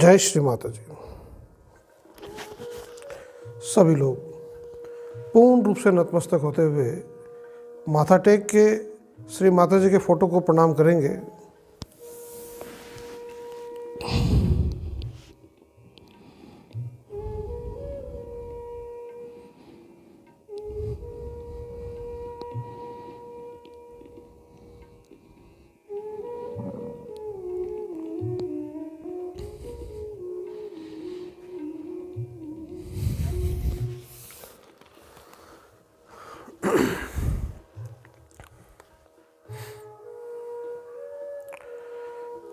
जय श्री माता जी। सभी लोग पूर्ण रूप से नतमस्तक होते हुए माथा टेक के श्री माता जी के फोटो को प्रणाम करेंगे।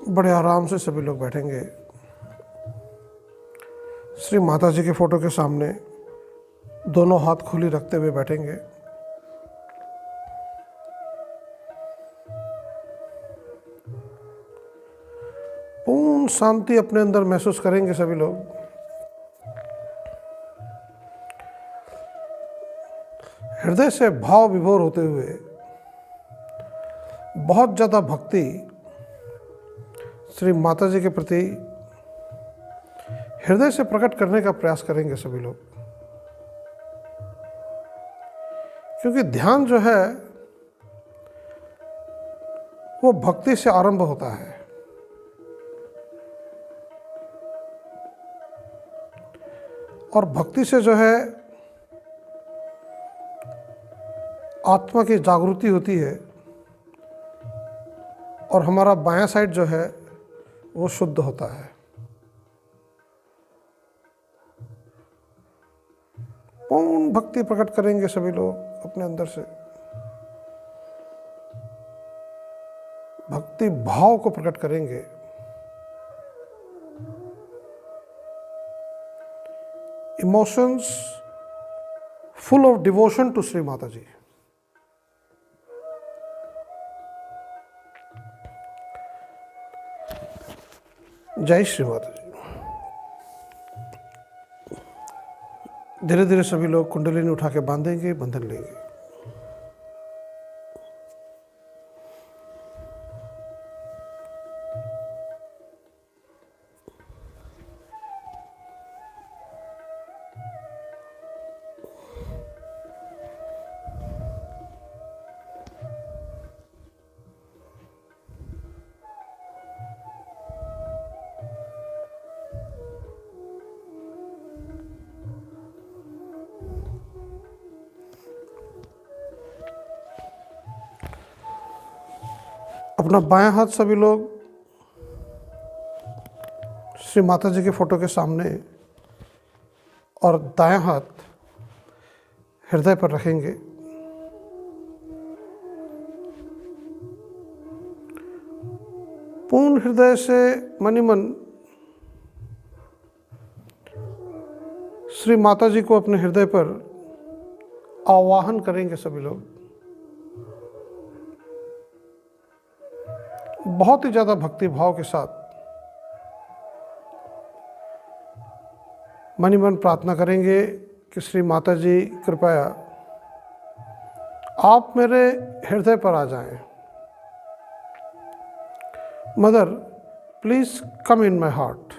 बड़े आराम से सभी लोग बैठेंगे। श्री माता जी के फोटो के सामने दोनों हाथ खुली रखते हुए बैठेंगे। पूर्ण शांति अपने अंदर महसूस करेंगे सभी लोग। हृदय से भाव विभोर होते हुए बहुत ज़्यादा भक्ति श्री माता जी के प्रति हृदय से प्रकट करने का प्रयास करेंगे सभी लोग, क्योंकि ध्यान जो है वो भक्ति से आरंभ होता है। और भक्ति से जो है आत्मा की जागृति होती है और हमारा बायां साइड जो है वो शुद्ध होता है। पूर्ण भक्ति प्रकट करेंगे सभी लोग अपने अंदर से। भक्ति भाव को प्रकट करेंगे। Emotions full of devotion to Shri Mata ji. जय श्री माता जी। धीरे धीरे सभी लोग कुंडलिनी उठा के बांधेंगे, बंधन लेंगे। अपना बायां हाथ सभी लोग श्री माता जी के फोटो के सामने और दायां हाथ हृदय पर रखेंगे। पूर्ण हृदय से मन ही मन श्री माता जी को अपने हृदय पर आवाहन करेंगे सभी लोग। बहुत ही ज़्यादा भक्ति भाव के साथ मन ही मन प्रार्थना करेंगे कि श्री माता जी कृपया आप मेरे हृदय पर आ जाएं। Mother please come in my heart.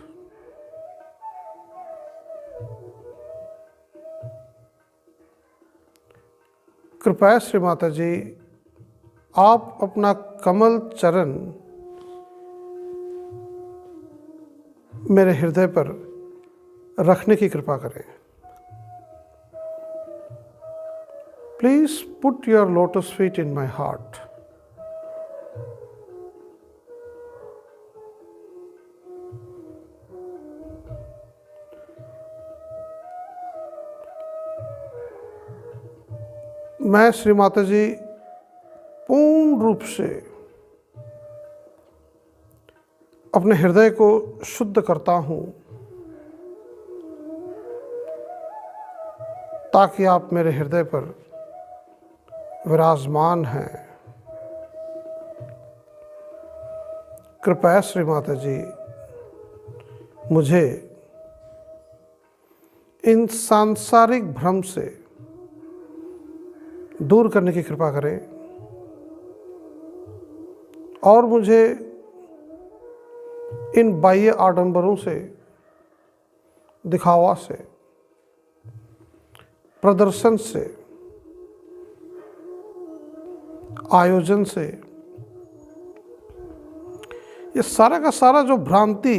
कृपया श्री माता जी आप अपना कमल चरण मेरे हृदय पर रखने की कृपा करें। Please put your lotus feet in my heart. मैं श्री माता जी पूर्ण रूप से अपने हृदय को शुद्ध करता हूँ ताकि आप मेरे हृदय पर विराजमान हैं। कृपया श्री माता जी मुझे इन सांसारिक भ्रम से दूर करने की कृपा करें और मुझे इन बाह्य आडंबरों से दिखावा से, प्रदर्शन से, आयोजन से, ये सारा का सारा जो भ्रांति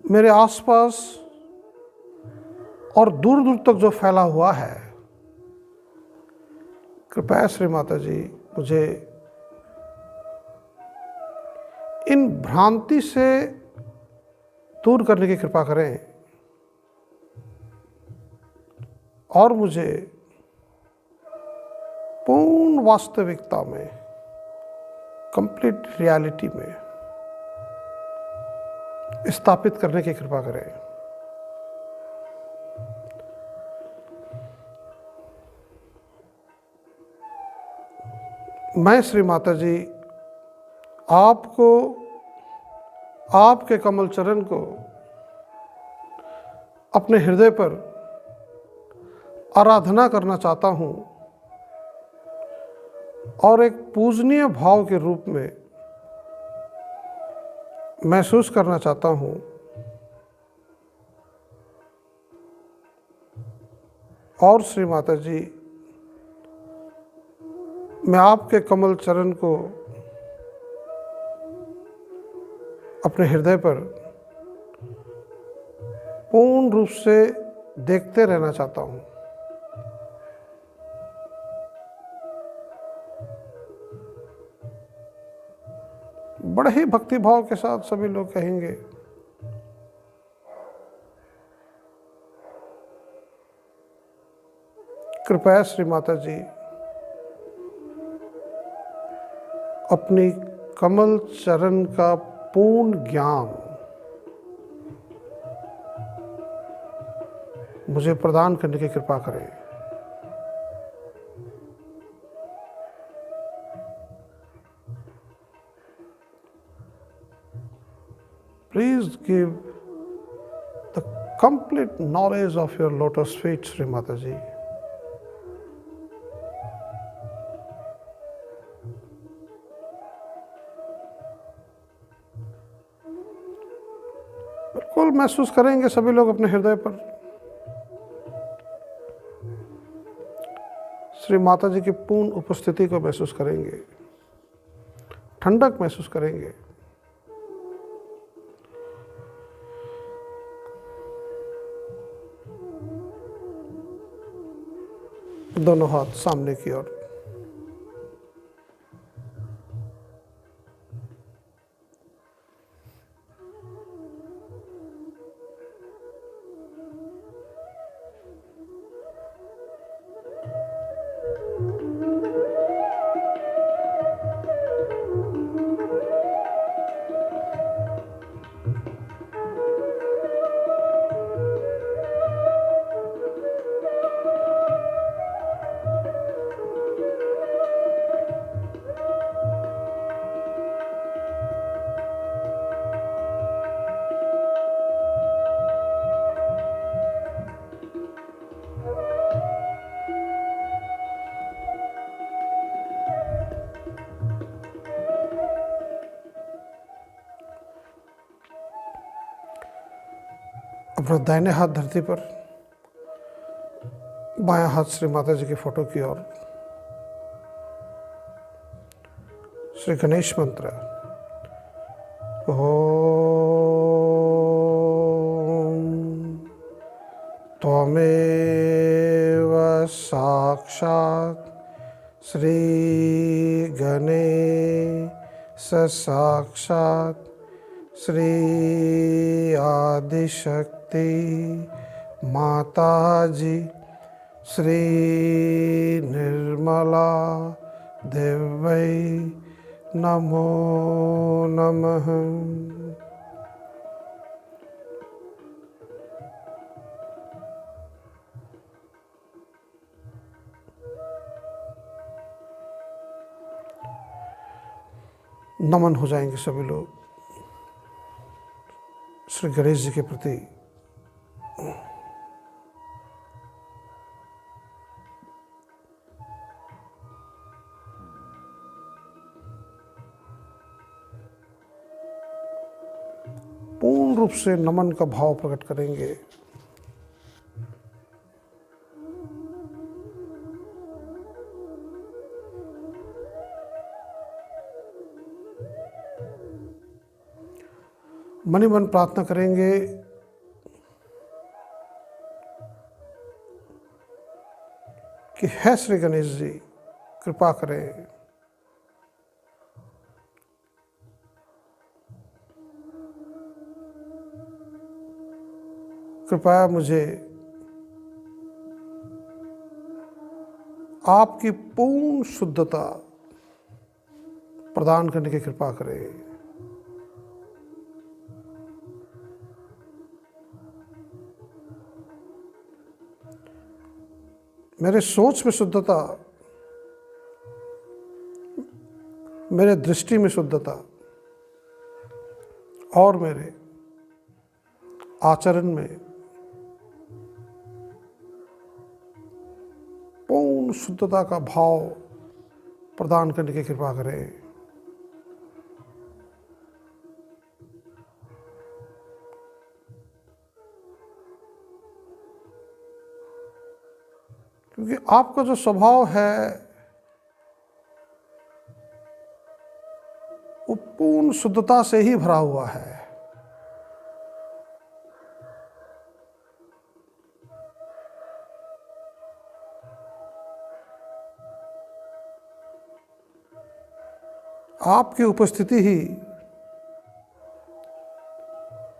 मेरे आसपास और दूर दूर तक जो फैला हुआ है, कृपया श्री माता जी मुझे इन भ्रांति से दूर करने की कृपा करें और मुझे पूर्ण वास्तविकता में, कंप्लीट रियलिटी में स्थापित करने की कृपा करें। मैं श्री माता जी आपको, आपके कमल चरण को अपने हृदय पर आराधना करना चाहता हूँ और एक पूजनीय भाव के रूप में महसूस करना चाहता हूँ। और श्री माता जी मैं आपके कमल चरण को अपने हृदय पर पूर्ण रूप से देखते रहना चाहता हूँ। बड़े ही भक्ति भाव के साथ सभी लोग कहेंगे, कृपया श्री माता जी अपनी कमल चरण का पूर्ण ज्ञान मुझे प्रदान करने की कृपा करें। Please give the complete knowledge of your lotus feet, Sri Mataji. बिल्कुल महसूस करेंगे सभी लोग अपने हृदय पर श्री माता जी की पूर्ण उपस्थिति को महसूस करेंगे, ठंडक महसूस करेंगे। दोनों हाथ सामने की ओर। अपना दाहिने हाथ धरती पर, बायां हाथ श्री माता जी की फोटो की ओर। श्री गणेश मंत्र। ओम त्वमेव साक्षात् श्री गणेश साक्षात् श्री आदिशक्ति माता जी श्री निर्मला देवै नमो नमः। नमन हो जाएंगे सभी लोग श्री गणेश जी के प्रति। पूर्ण रूप से नमन का भाव प्रकट करेंगे। मन ही मन प्रार्थना करेंगे कि है श्री गणेश जी, कृपा करें, कृपया मुझे आपकी पूर्ण शुद्धता प्रदान करने की कृपा करें। मेरे सोच में शुद्धता, मेरे दृष्टि में शुद्धता और मेरे आचरण में पूर्ण शुद्धता का भाव प्रदान करने की कृपा करें। क्योंकि आपका जो स्वभाव है वो पूर्ण शुद्धता से ही भरा हुआ है। आपकी उपस्थिति ही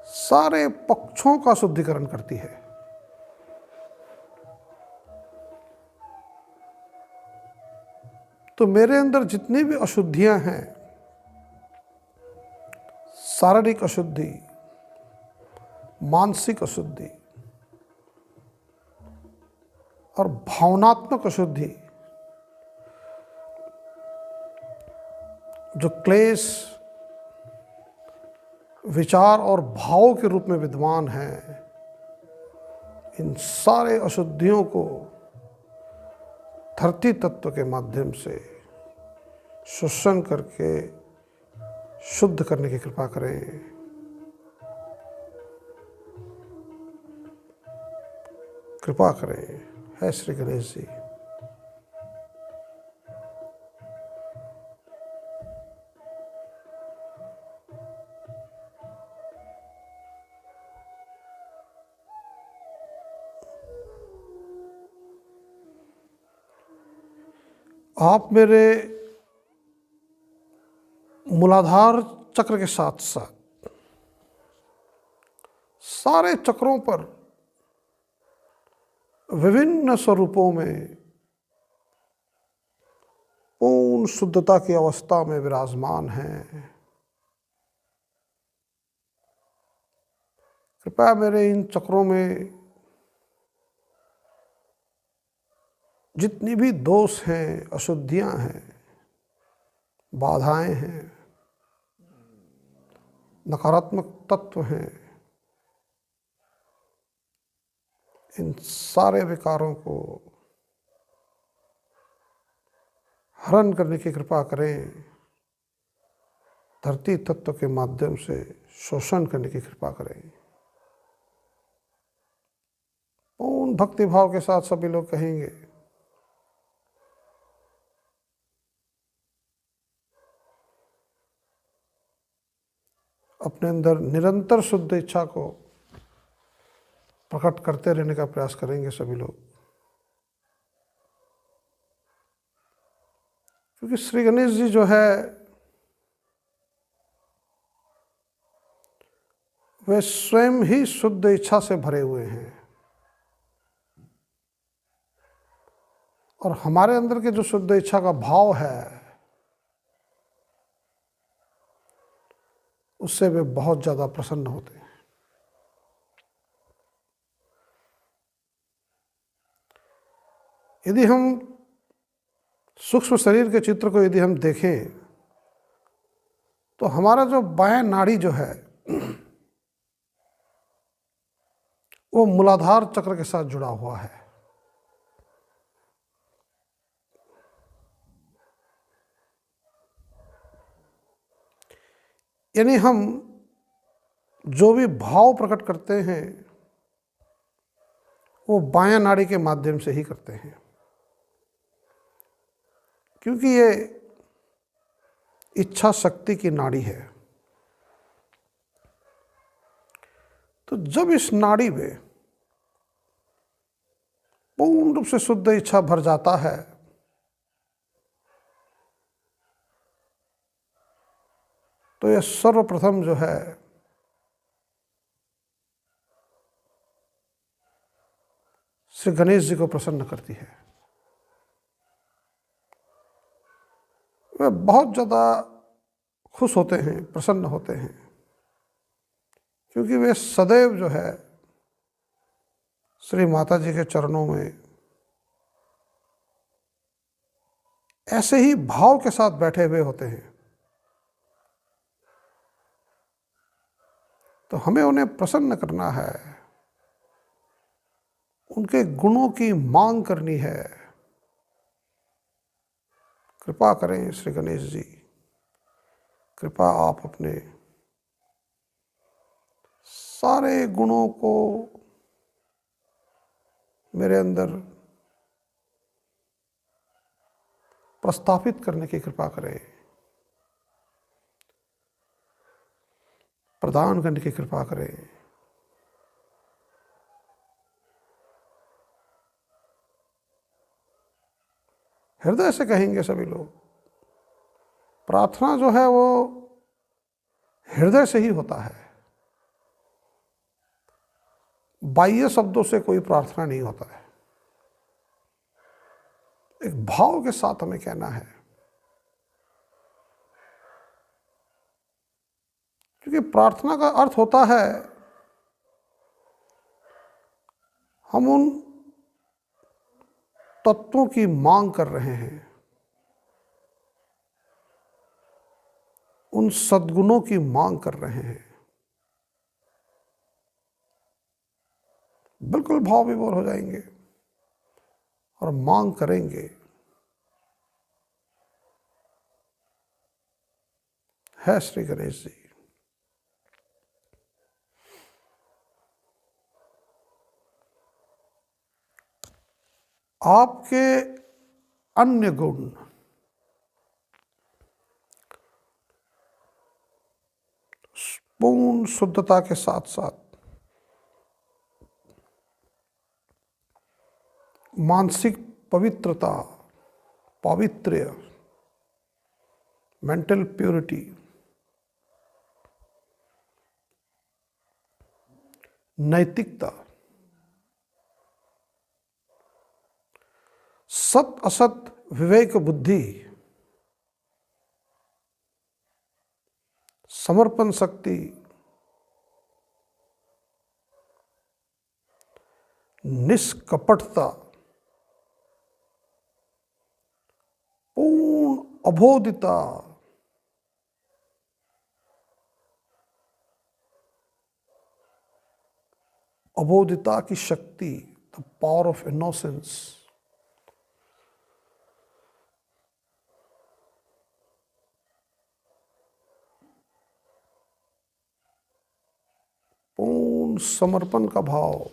सारे पक्षों का शुद्धिकरण करती है। तो मेरे अंदर जितनी भी अशुद्धियां हैं, शारीरिक अशुद्धि, मानसिक अशुद्धि और भावनात्मक अशुद्धि, जो क्लेश विचार और भाव के रूप में विद्यमान हैं, इन सारे अशुद्धियों को धरती तत्व के माध्यम से शोषण करके शुद्ध करने की कृपा करें। कृपा करें, है श्री गणेश जी। आप मेरे मूलाधार चक्र के साथ साथ सारे चक्रों पर विभिन्न स्वरूपों में पूर्ण शुद्धता की अवस्था में विराजमान हैं। कृपया मेरे इन चक्रों में जितनी भी दोष हैं, अशुद्धियां हैं, बाधाएं हैं, नकारात्मक तत्व हैं, इन सारे विकारों को हरण करने की कृपा करें। धरती तत्व के माध्यम से शोषण करने की कृपा करें। पूर्ण भक्ति भाव के साथ सभी लोग कहेंगे, अपने अंदर निरंतर शुद्ध इच्छा को प्रकट करते रहने का प्रयास करेंगे सभी लोग। क्योंकि श्री गणेश जी जो है वे स्वयं ही शुद्ध इच्छा से भरे हुए हैं, और हमारे अंदर के जो शुद्ध इच्छा का भाव है उससे वे बहुत ज़्यादा प्रसन्न होते हैं। यदि हम सूक्ष्म शरीर के चित्र को यदि हम देखें तो हमारा जो बाएं नाड़ी जो है वो मूलाधार चक्र के साथ जुड़ा हुआ है। यानी हम जो भी भाव प्रकट करते हैं वो बायां नाड़ी के माध्यम से ही करते हैं, क्योंकि ये इच्छा शक्ति की नाड़ी है। तो जब इस नाड़ी में पूर्ण रूप से शुद्ध इच्छा भर जाता है तो यह सर्वप्रथम जो है श्री गणेश जी को प्रसन्न करती है। वे बहुत ज़्यादा खुश होते हैं, प्रसन्न होते हैं, क्योंकि वे सदैव जो है श्री माता जी के चरणों में ऐसे ही भाव के साथ बैठे हुए होते हैं। तो हमें उन्हें प्रसन्न करना है, उनके गुणों की मांग करनी है। कृपा करें श्री गणेश जी, कृपा आप अपने सारे गुणों को मेरे अंदर प्रस्थापित करने की कृपा करें, प्रदान करने की कृपा करें। हृदय से कहेंगे सभी लोग। प्रार्थना जो है वो हृदय से ही होता है, बाह्य शब्दों से कोई प्रार्थना नहीं होता है। एक भाव के साथ हमें कहना है, क्योंकि प्रार्थना का अर्थ होता है हम उन तत्वों की मांग कर रहे हैं, उन सद्गुणों की मांग कर रहे हैं। बिल्कुल भाव विभोर हो जाएंगे और मांग करेंगे। है श्री गणेश जी। आपके अन्य गुण पूर्ण शुद्धता के साथ साथ मानसिक पवित्रता, पावित्र्य, मेंटल प्योरिटी, नैतिकता, सत असत विवेक बुद्धि, समर्पण शक्ति, निष्कपटता, पूर्ण अबोधिता, अबोधिता की शक्ति, द पावर ऑफ इनोसेंस, पूर्ण समर्पण का भाव,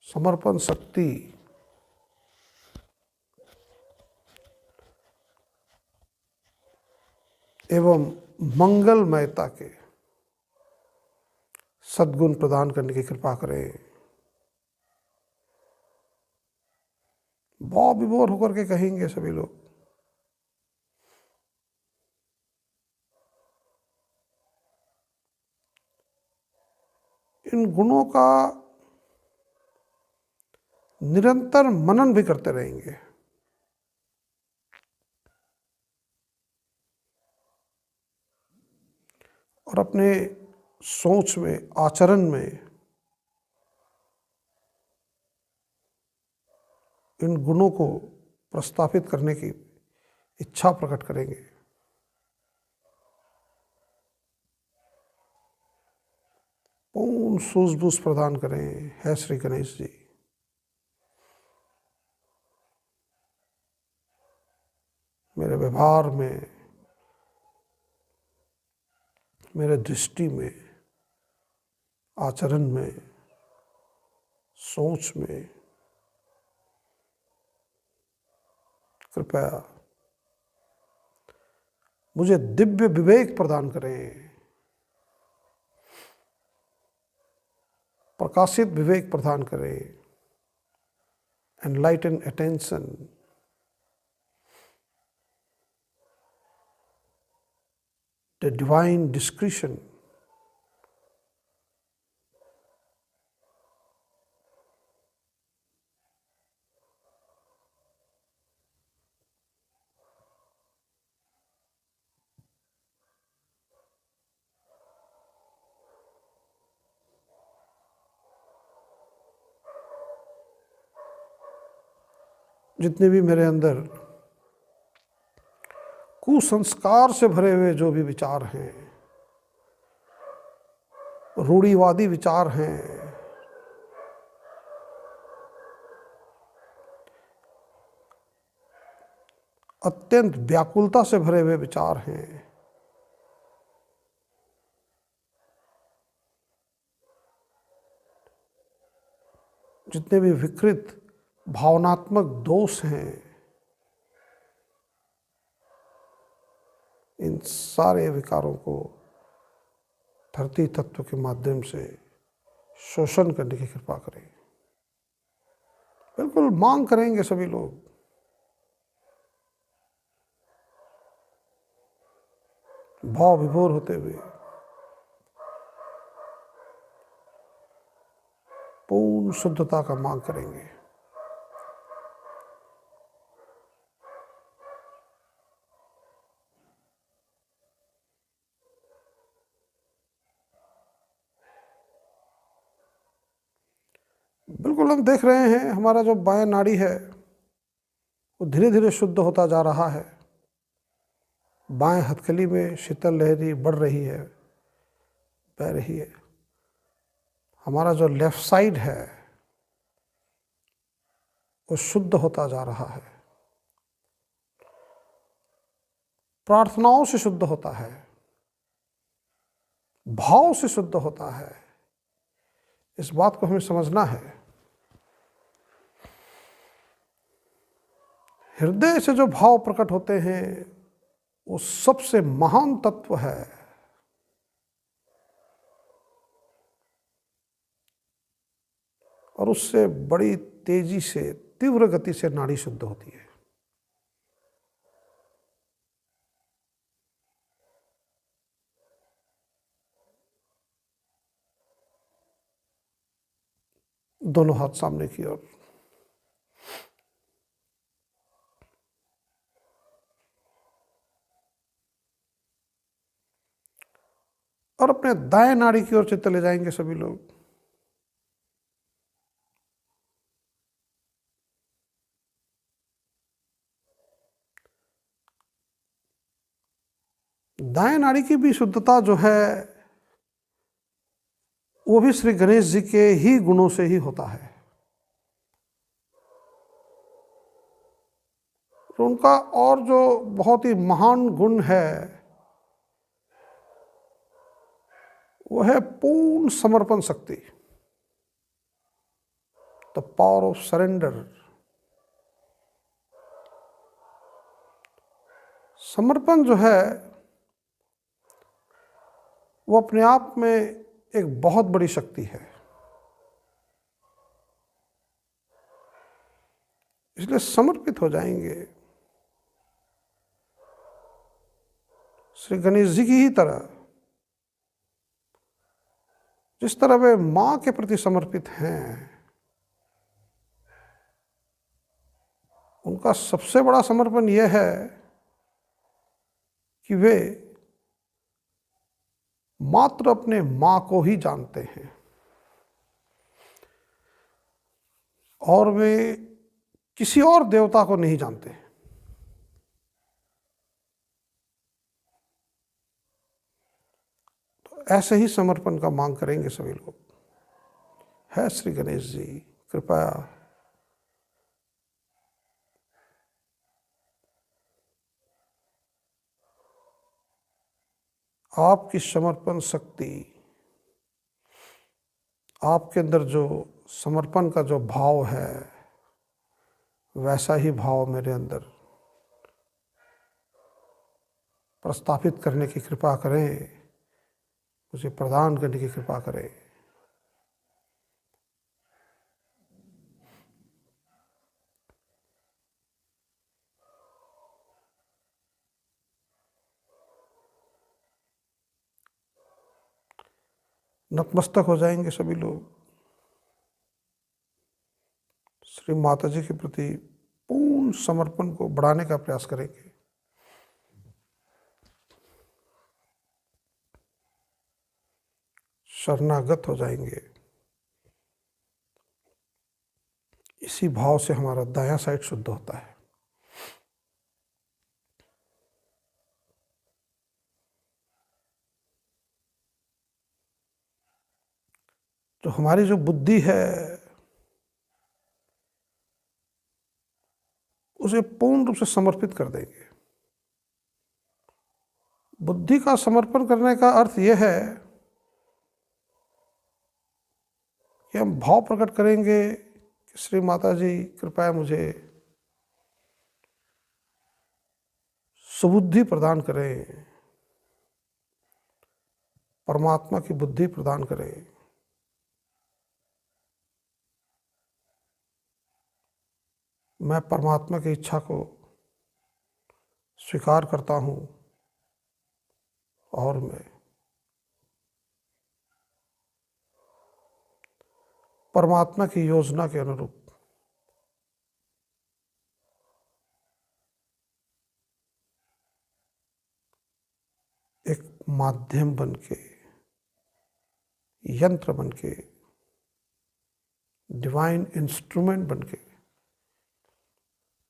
समर्पण शक्ति, एवं मंगलमयता के सद्गुण प्रदान करने की कृपा करें। भाव विभोर होकर के कहेंगे सभी लोग। इन गुणों का निरंतर मनन भी करते रहेंगे। और अपने सोच में, आचरण में इन गुणों को प्रस्थापित करने की इच्छा प्रकट करेंगे। पूर्ण सूझबूझ प्रदान करें। है श्री गणेश जी। मेरे व्यवहार व्यवहार में, मेरे दृष्टि में, आचरण में, सोच में कृपया मुझे दिव्य विवेक प्रदान करें, प्रकाशित विवेक प्रदान करें, enlighten attention, the divine discretion, जितने भी मेरे अंदर कुसंस्कार से भरे हुए जो भी विचार हैं, रूढ़िवादी विचार हैं, अत्यंत व्याकुलता से भरे हुए विचार हैं, जितने भी विकृत भावनात्मक दोष हैं, इन सारे विकारों को धरती तत्व के माध्यम से शोषण करने की कृपा करें। बिल्कुल मांग करेंगे सभी लोग। भाव विभोर होते हुए पूर्ण शुद्धता का मांग करेंगे। बिल्कुल हम देख रहे हैं हमारा जो बाएं नाड़ी है वो धीरे धीरे शुद्ध होता जा रहा है। बाएं हथकली में शीतल लहरी बढ़ रही है, बह रही है। हमारा जो लेफ्ट साइड है वो शुद्ध होता जा रहा है, प्रार्थनाओं से शुद्ध होता है, भाव से शुद्ध होता है। इस बात को हमें समझना है। हृदय से जो भाव प्रकट होते हैं वो सबसे महान तत्व है। और उससे बड़ी तेजी से, तीव्र गति से नाड़ी शुद्ध होती है। दोनों हाथ सामने की ओर। और अपने दाएं नाड़ी की ओर चित्त ले जाएंगे सभी लोग। दाएं नाड़ी की भी शुद्धता जो है वो भी श्री गणेश जी के ही गुणों से ही होता है। तो उनका और जो बहुत ही महान गुण है वो है पूर्ण समर्पण शक्ति, द पावर ऑफ सरेंडर। समर्पण जो है वो अपने आप में एक बहुत बड़ी शक्ति है। इसलिए समर्पित हो जाएंगे श्री गणेश जी की ही तरह। जिस तरह वे माँ के प्रति समर्पित हैं, उनका सबसे बड़ा समर्पण यह है कि वे मात्र अपने माँ को ही जानते हैं और वे किसी और देवता को नहीं जानते। तो ऐसे ही समर्पण का मांग करेंगे सभी लोग। है श्री गणेश जी, कृपया आपकी समर्पण शक्ति, आपके अंदर जो समर्पण का जो भाव है, वैसा ही भाव मेरे अंदर प्रस्थापित करने की कृपा करें, मुझे प्रदान करने की कृपा करें। नतमस्तक हो जाएंगे सभी लोग, श्री माता जी के प्रति पूर्ण समर्पण को बढ़ाने का प्रयास करेंगे। शरणागत हो जाएंगे। इसी भाव से हमारा दायां साइड शुद्ध होता है। तो हमारी जो बुद्धि है उसे पूर्ण रूप से समर्पित कर देंगे। बुद्धि का समर्पण करने का अर्थ यह है कि हम भाव प्रकट करेंगे कि श्री माता जी कृपया मुझे सुबुद्धि प्रदान करें, परमात्मा की बुद्धि प्रदान करें। मैं परमात्मा की इच्छा को स्वीकार करता हूँ और मैं परमात्मा की योजना के अनुरूप एक माध्यम बन के, यंत्र बन के, डिवाइन इंस्ट्रूमेंट बन के,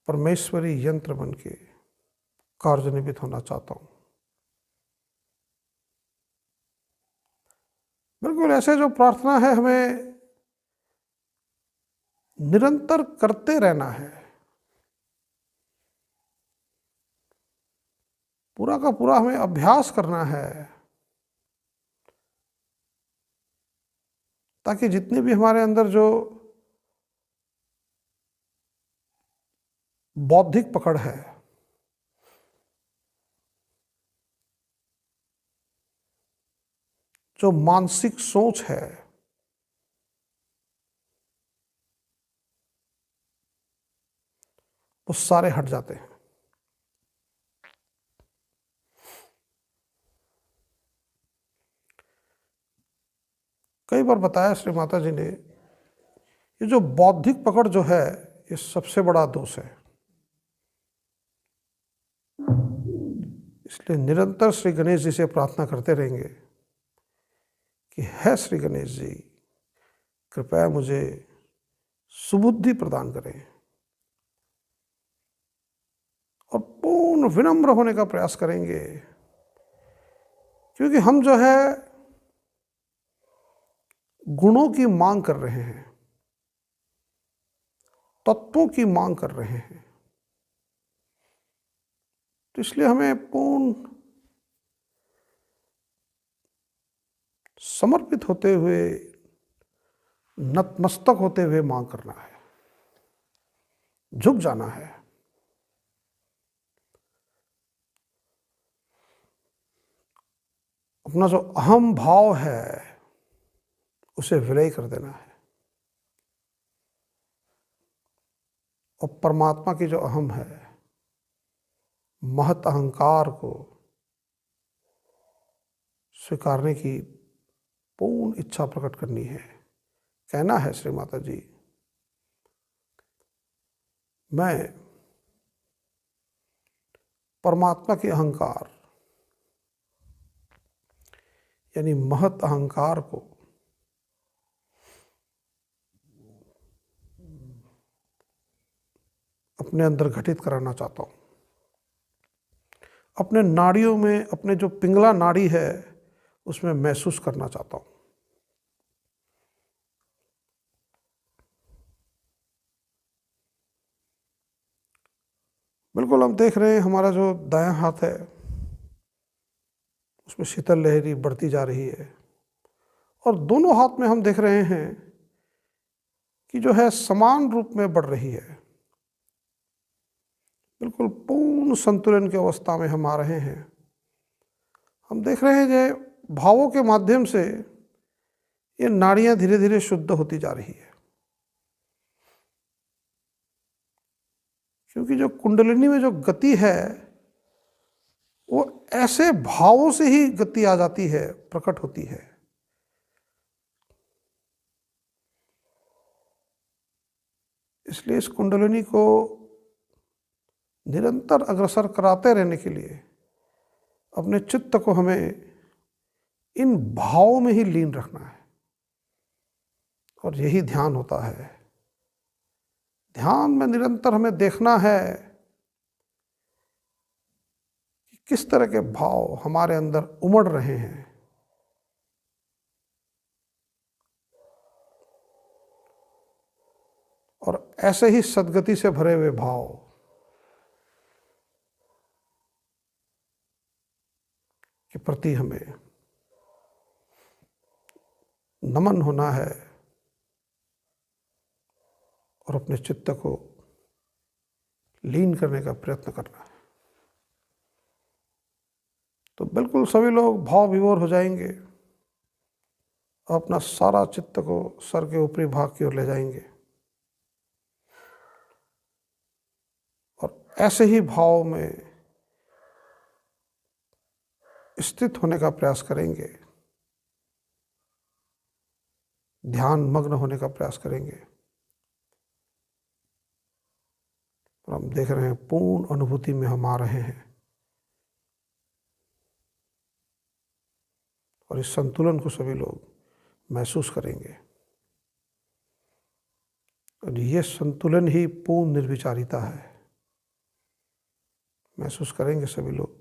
परमेश्वरी यंत्र बन के कार्यनिर्वित होना चाहता हूँ। बिल्कुल ऐसे जो प्रार्थना है हमें निरंतर करते रहना है, पूरा का पूरा हमें अभ्यास करना है, ताकि जितनी भी हमारे अंदर जो बौद्धिक पकड़ है, जो मानसिक सोच है, वो सारे हट जाते हैं। कई बार बताया श्री माता जी ने, ये जो बौद्धिक पकड़ जो है ये सबसे बड़ा दोष है। इसलिए निरंतर श्री गणेश जी से प्रार्थना करते रहेंगे कि है श्री गणेश जी कृपया मुझे सुबुद्धि प्रदान करें, और पूर्ण विनम्र होने का प्रयास करेंगे, क्योंकि हम जो है गुणों की मांग कर रहे हैं, तत्वों की मांग कर रहे हैं। तो इसलिए हमें पूर्ण समर्पित होते हुए, नतमस्तक होते हुए मांग करना है, झुक जाना है। अपना जो अहम भाव है उसे विलय कर देना है, और परमात्मा की जो अहम है, महत अहंकार को स्वीकारने की पूर्ण इच्छा प्रकट करनी है। कहना है श्री माता जी, मैं परमात्मा की अहंकार यानी महत अहंकार को अपने अंदर घटित कराना चाहता हूँ। अपने नाड़ियों में, अपने जो पिंगला नाड़ी है उसमें महसूस करना चाहता हूँ। बिल्कुल हम देख रहे हैं हमारा जो दायां हाथ है उसमें शीतल लहरी बढ़ती जा रही है और दोनों हाथ में हम देख रहे हैं कि जो है समान रूप में बढ़ रही है। बिल्कुल पूर्ण संतुलन की अवस्था में हम आ रहे हैं। हम देख रहे हैं कि भावों के माध्यम से ये नाड़ियां धीरे धीरे शुद्ध होती जा रही है, क्योंकि जो कुंडलिनी में जो गति है वो ऐसे भावों से ही गति आ जाती है, प्रकट होती है। इसलिए इस कुंडलिनी को निरंतर अग्रसर कराते रहने के लिए अपने चित्त को हमें इन भावों में ही लीन रखना है और यही ध्यान होता है। ध्यान में निरंतर हमें देखना है कि किस तरह के भाव हमारे अंदर उमड़ रहे हैं। और ऐसे ही सद्गति से भरे हुए भाव के प्रति हमें नमन होना है और अपने चित्त को लीन करने का प्रयत्न करना है। तो बिल्कुल सभी लोग भाव विभोर हो जाएंगे और अपना सारा चित्त को सर के ऊपरी भाग की ओर ले जाएंगे और ऐसे ही भाव में स्थित होने का प्रयास करेंगे, ध्यान मग्न होने का प्रयास करेंगे। और हम देख रहे हैं पूर्ण अनुभूति में हम आ रहे हैं और इस संतुलन को सभी लोग महसूस करेंगे और ये संतुलन ही पूर्ण निर्विचारिता है। महसूस करेंगे सभी लोग।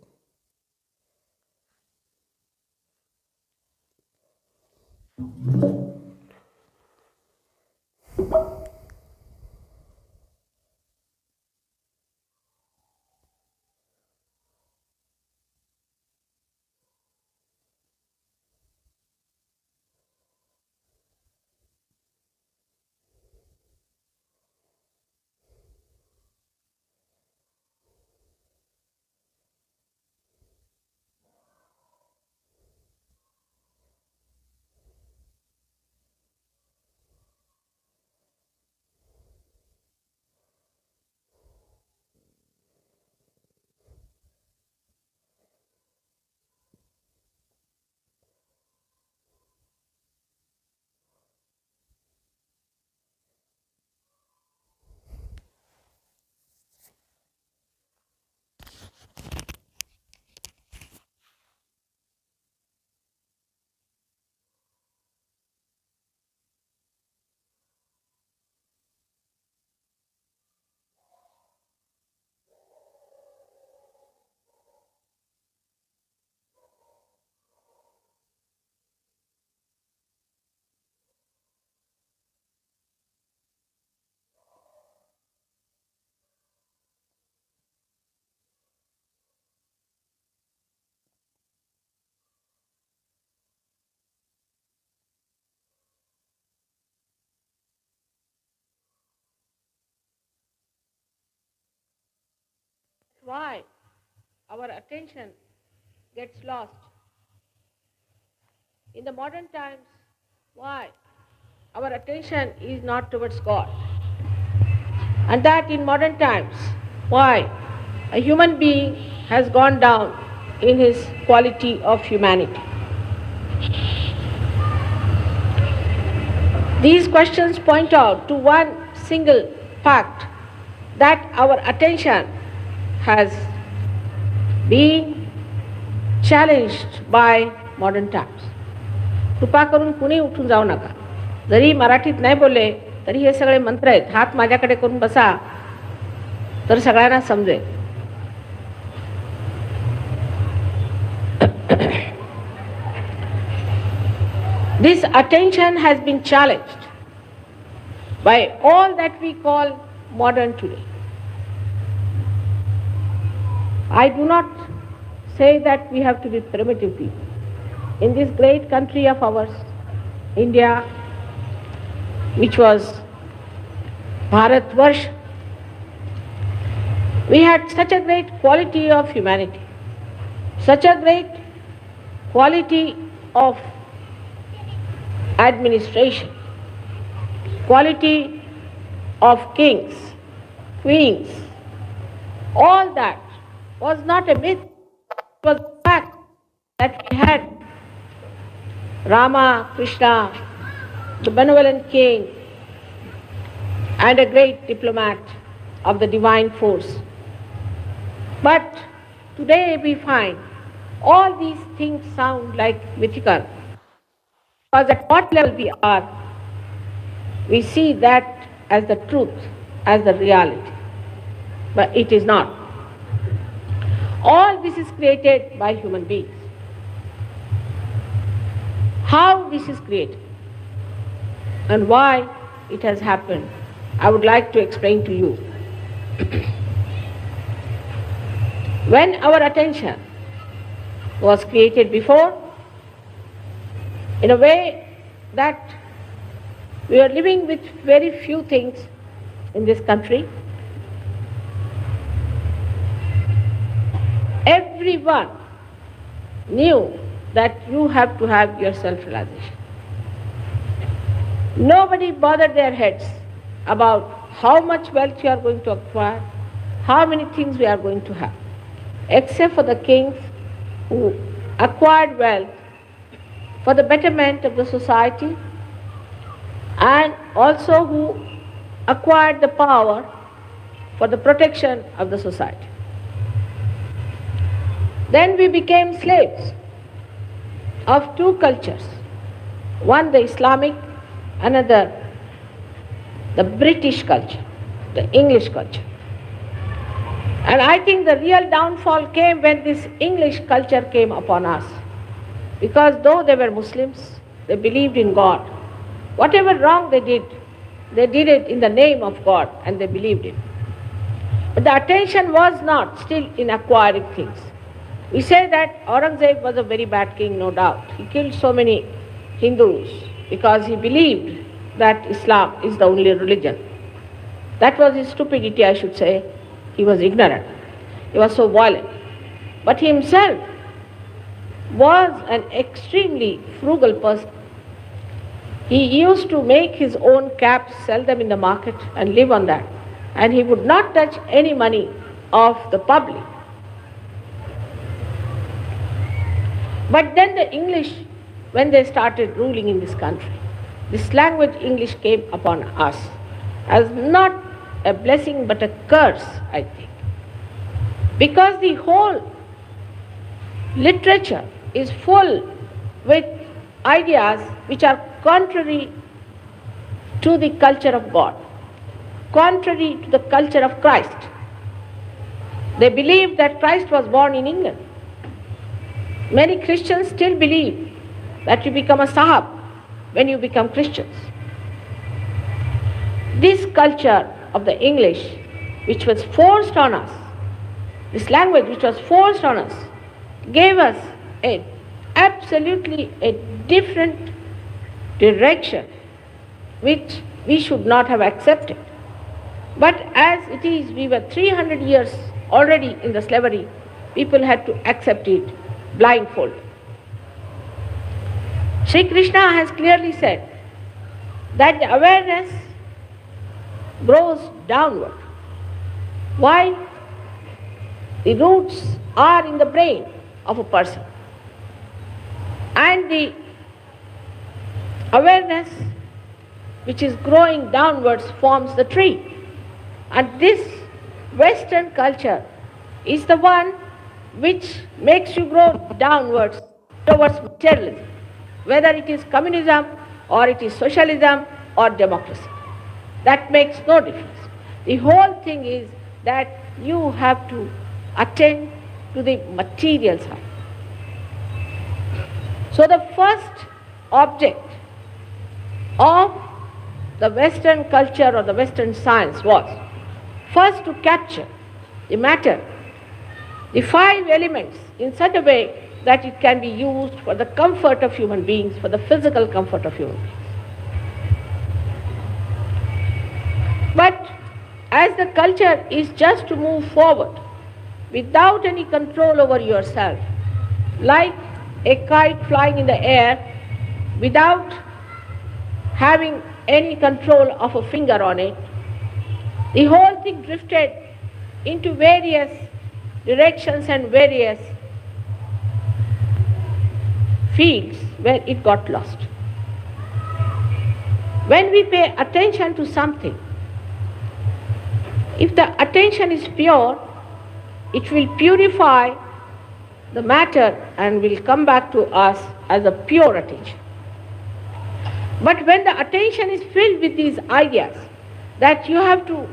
Why our attention gets lost. In the modern times, why our attention is not towards God. And that in modern times, why a human being has gone down in his quality of humanity. These questions point out to one single fact, that our attention has been challenged by modern times. कृपा करून कुणी उठून जाऊ नका. जरी मराठीत नाही बोलले तरी हे सगळे मंत्र आहेत. हात माझ्याकडे करून बसा तर सगळ्यांना समजेल. This attention has been challenged by all that we call modern today. I do not say that we have to be primitive people. In this great country of ours, India, which was Bharatvarsh, we had such a great quality of humanity, such a great quality of administration, quality of kings, queens. All that was not a myth, it was a fact that we had Rama, Krishna, the benevolent king, and a great diplomat of the divine force. But today we find all these things sound like mythical. Because at what level we are, we see that as the truth, as the reality. But it is not. All this is created by human beings. How this is created and why it has happened, I would like to explain to you. When our attention was created before, in a way that we were living with very few things in this country, everyone knew that you have to have your self-realization. Nobody bothered their heads about how much wealth you are going to acquire, how many things we are going to have, except for the kings who acquired wealth for the betterment of the society and also who acquired the power for the protection of the society. Then we became slaves of two cultures, one the Islamic, another the British culture, the English culture. And I think the real downfall came when this English culture came upon us. Because though they were Muslims, they believed in God. Whatever wrong they did it in the name of God and they believed it. But the attention was not still in acquiring things. We say that Aurangzeb was a very bad king, no doubt. He killed so many Hindus because he believed that Islam is the only religion. That was his stupidity, I should say. He was ignorant. He was so violent. But he himself was an extremely frugal person. He used to make his own caps, sell them in the market and live on that. And he would not touch any money of the public. But then the English, when they started ruling in this country, this language English came upon us as not a blessing but a curse, I think. Because the whole literature is full with ideas which are contrary to the culture of God, contrary to the culture of Christ. They believe that Christ was born in England. Many Christians still believe that you become a Sahab when you become Christians. This culture of the English, which was forced on us, this language which was forced on us, gave us absolutely a different direction which we should not have accepted. But as it is, we were 300 years already in the slavery, people had to accept it blindfold. Sri Krishna has clearly said that the awareness grows downward, while the roots are in the brain of a person. And the awareness which is growing downwards forms the tree. And this Western culture is the one which makes you grow downwards towards materialism, whether it is communism or it is socialism or democracy. That makes no difference. The whole thing is that you have to attend to the material side. So the first object of the Western culture or the Western science was first to capture the matter the five elements in such a way that it can be used for the comfort of human beings, for the physical comfort of human beings. But as the culture is just to move forward without any control over yourself, like a kite flying in the air without having any control of a finger on it, the whole thing drifted into various directions and various fields where it got lost. When we pay attention to something, if the attention is pure, it will purify the matter and will come back to us as a pure attention. But when the attention is filled with these ideas that you have to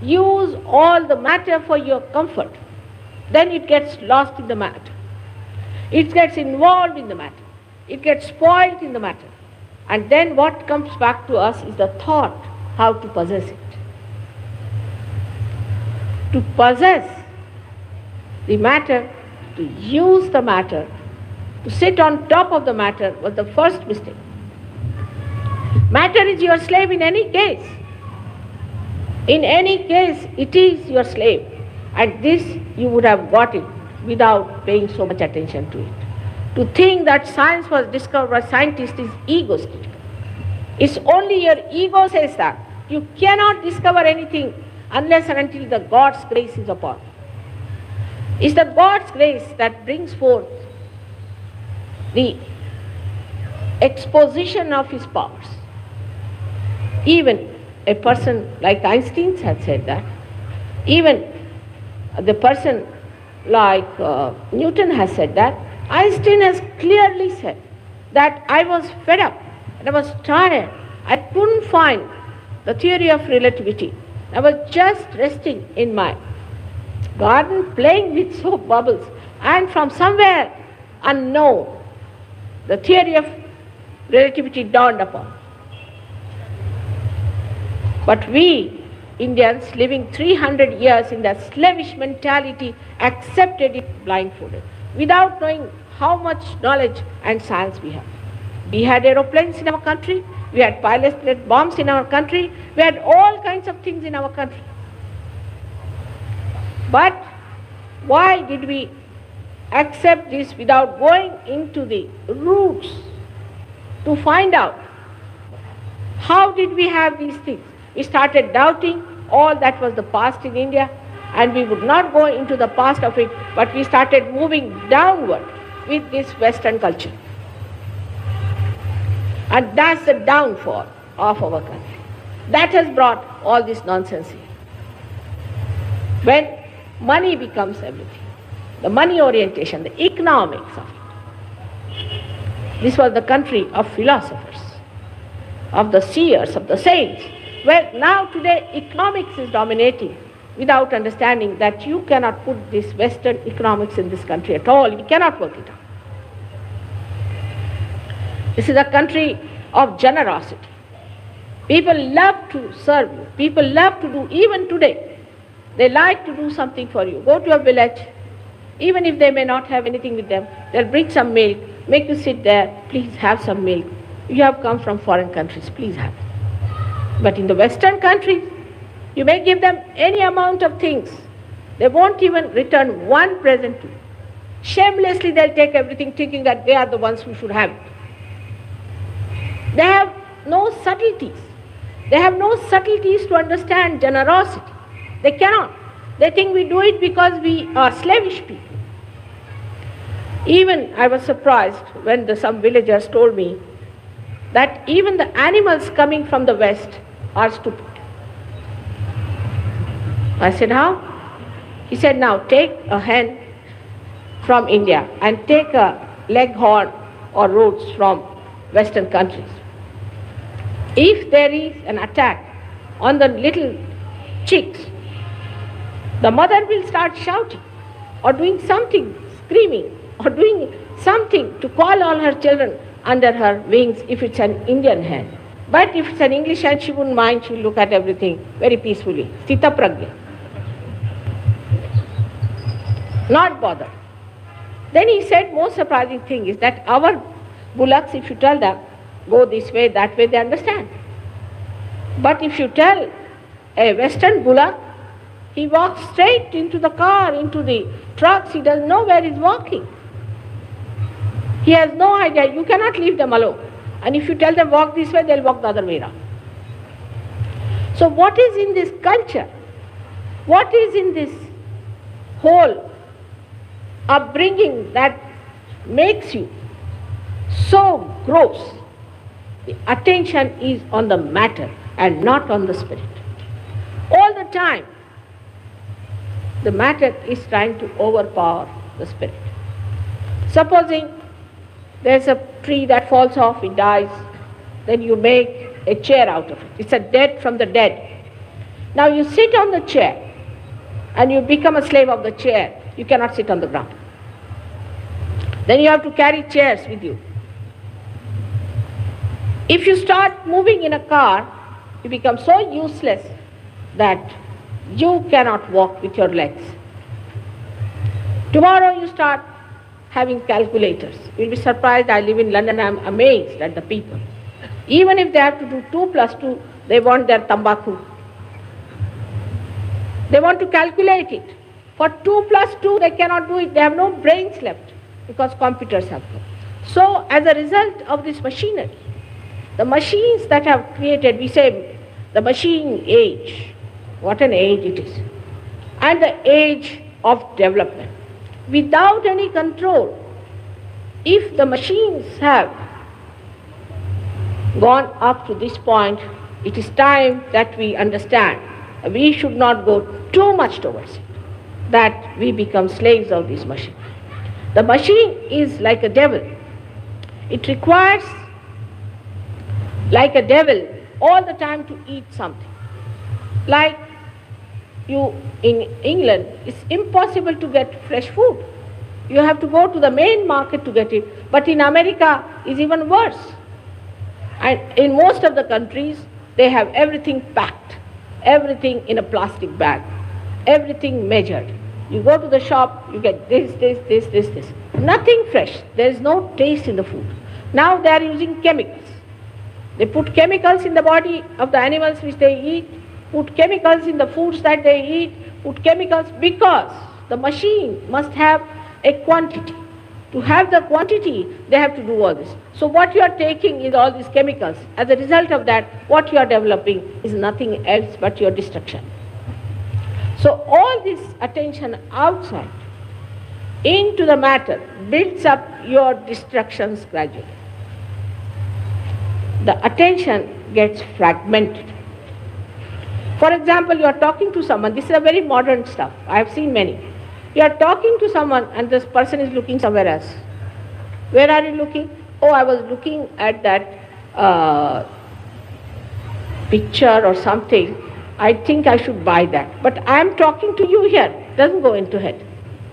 use all the matter for your comfort, then it gets lost in the matter. It gets involved in the matter. It gets spoiled in the matter. And then what comes back to us is the thought how to possess it. To possess the matter, to use the matter, to sit on top of the matter was the first mistake. Matter is your slave in any case. In any case, it is your slave. And this you would have got it without paying so much attention to it. To think that science was discovered by scientists is egoistic. It's only your ego says that. You cannot discover anything unless and until the God's grace is upon you. It's the God's grace that brings forth the exposition of His powers. Even a person like Einstein had said that. Even the person like Newton has said that. Einstein has clearly said that I was fed up and I was tired. I couldn't find the theory of relativity. I was just resting in my garden playing with soap bubbles, and from somewhere unknown the theory of relativity dawned upon me. But we Indians, living 300 years in that slavish mentality, accepted it blindfolded without knowing how much knowledge and science we have. We had aeroplanes in our country, we had pilot bombs in our country, we had all kinds of things in our country. But why did we accept this without going into the roots to find out how did we have these things? We started doubting all that was the past in India, and we would not go into the past of it, but we started moving downward with this Western culture. And that's the downfall of our country. That has brought all this nonsense here. When money becomes everything, the money orientation, the economics of it. This was the country of philosophers, of the seers, of the saints, where now today economics is dominating without understanding that you cannot put this Western economics in this country at all. You cannot work it out. This is a country of generosity. People love to serve you. People love to do, even today, they like to do something for you. Go to a village, even if they may not have anything with them, they'll bring some milk, make you sit there, please have some milk. You have come from foreign countries, please have it. But in the Western countries, you may give them any amount of things. They won't even return one present to you. Shamelessly they'll take everything thinking that they are the ones who should have it. They have no subtleties. They have no subtleties to understand generosity. They cannot. They think we do it because we are slavish people. Even I was surprised when some villagers told me that even the animals coming from the West are stupid. I said, how? He said, now take a hen from India and take a leghorn or roach from Western countries. If there is an attack on the little chicks, the mother will start shouting or doing something, screaming, or doing something to call all her children under her wings if it's an Indian hen. But if it's an English hen, she wouldn't mind, she will look at everything very peacefully. Sthita pragya. not bothered. Then he said, most surprising thing is that our bullocks, if you tell them, go this way, that way, they understand. But if you tell a Western bullock, he walks straight into the car, into the trucks, he doesn't know where he's walking. He has no idea. You cannot leave them alone. And if you tell them walk this way, they'll walk the other way around. So what is in this culture? What is in this whole upbringing that makes you so gross? The attention is on the matter and not on the spirit. All the time, the matter is trying to overpower the spirit. Supposing there's a tree that falls off, it dies, then you make a chair out of it. It's a dead from the dead. Now you sit on the chair and you become a slave of the chair. You cannot sit on the ground. Then you have to carry chairs with you. If you start moving in a car, you become so useless that you cannot walk with your legs. Tomorrow you start having calculators. You'll be surprised. I live in London, I'm amazed at the people. Even if they have to do 2 plus 2, they want their tambaku. They want to calculate it. For 2 plus 2, they cannot do it. They have no brains left because computers have come. So as a result of this machinery, the machines that have created, we say the machine age, what an age it is, and the age of development. Without any control, if the machines have gone up to this point, it is time that we understand we should not go too much towards it, that we become slaves of this machine. The machine is like a devil. It requires, like a devil, all the time to eat something. Like you in England, it's impossible to get fresh food. You have to go to the main market to get it. But in America, it's even worse. And in most of the countries, they have everything packed, everything in a plastic bag, everything measured. You go to the shop, you get this. Nothing fresh. There is no taste in the food. Now they are using chemicals. They put chemicals in the body of the animals which they eat, put chemicals in the foods that they eat, put chemicals because the machine must have a quantity. To have the quantity, they have to do all this. So what you are taking is all these chemicals. As a result of that, what you are developing is nothing else but your destruction. So all this attention outside into the matter builds up your destructions gradually. The attention gets fragmented. For example, you are talking to someone, this is a very modern stuff, I have seen many. You are talking to someone and this person is looking somewhere else. Where are you looking? Oh, I was looking at that picture or something. I think I should buy that. But I am talking to you here. Doesn't go into head.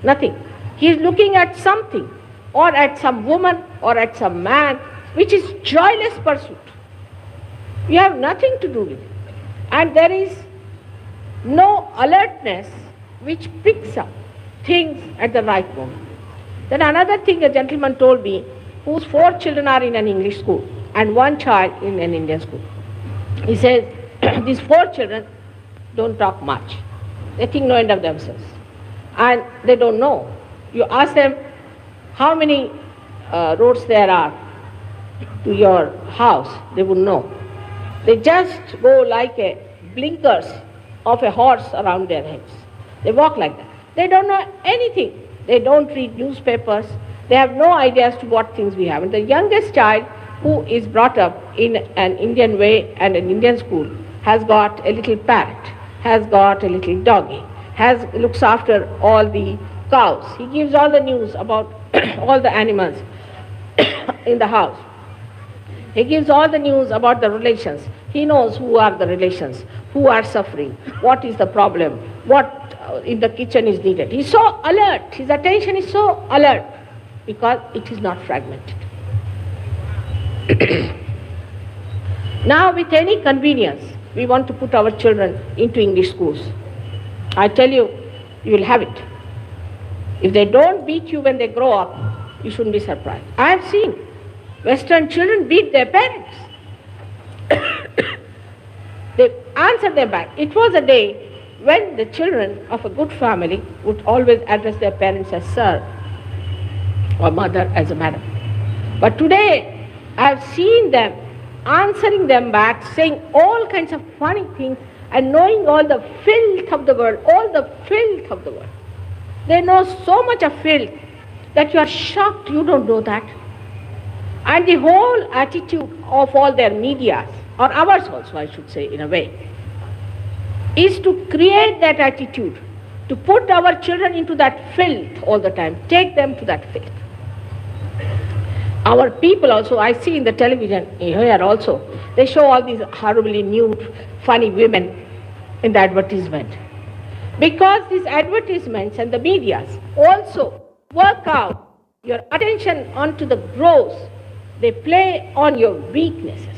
Nothing. He is looking at something or at some woman or at some man which is joyless pursuit. You have nothing to do with it. And there is no alertness which picks up things at the right moment. Then another thing a gentleman told me, whose 4 children are in an English school and 1 child in an Indian school. He says, these 4 children don't talk much. They think no end of themselves. And they don't know. You ask them how many roads there are to your house, they would know. They just go like a blinkers of a horse around their heads. They walk like that. They don't know anything. They don't read newspapers. They have no idea as to what things we have. And the youngest child, who is brought up in an Indian way and an Indian school, has got a little parrot, has got a little doggy, looks after all the cows. He gives all the news about all the animals in the house. He gives all the news about the relations. He knows who are the relations, who are suffering, what is the problem, what in the kitchen is needed. He's so alert, his attention is so alert because it is not fragmented. Now with any convenience, we want to put our children into English schools. I tell you, you will have it. If they don't beat you when they grow up, you shouldn't be surprised. I have seen Western children beat their parents. They answer them back. It was a day when the children of a good family would always address their parents as sir or mother as a madam. But today, I have seen them answering them back, saying all kinds of funny things and knowing all the filth of the world, all the filth of the world. They know so much of filth that you are shocked you don't know that. And the whole attitude of all their medias, or ours also I should say in a way, is to create that attitude, to put our children into that filth all the time, take them to that filth. Our people also, I see in the television here also, they show all these horribly nude, funny women in the advertisement. Because these advertisements and the medias also work out your attention onto the gross, they play on your weaknesses.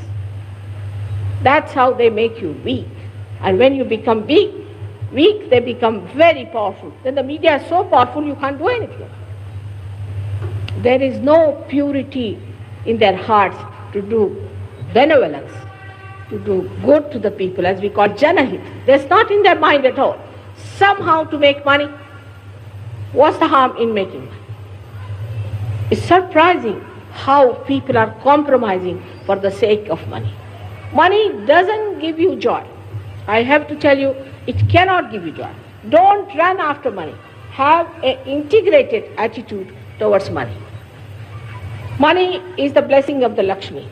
That's how they make you weak. And when you become weak, they become very powerful. Then the media is so powerful you can't do anything. There is no purity in their hearts to do benevolence, to do good to the people, as we call janahit. There's not in their mind at all. Somehow to make money. What's the harm in making money? It's surprising how people are compromising for the sake of money. Money doesn't give you joy. I have to tell you, it cannot give you joy. Don't run after money. Have an integrated attitude towards money. Money is the blessing of the Lakshmi.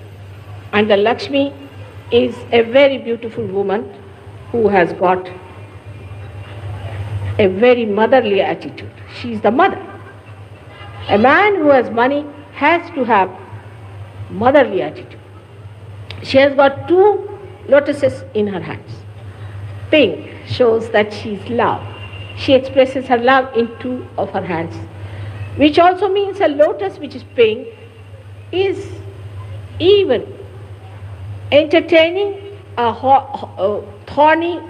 And the Lakshmi is a very beautiful woman who has got a very motherly attitude. She is the mother. A man who has money has to have motherly attitude. She has got 2 lotuses in her hands. Pink shows that she is love. She expresses her love in 2 of her hands, which also means a lotus which is pink is even entertaining a thorny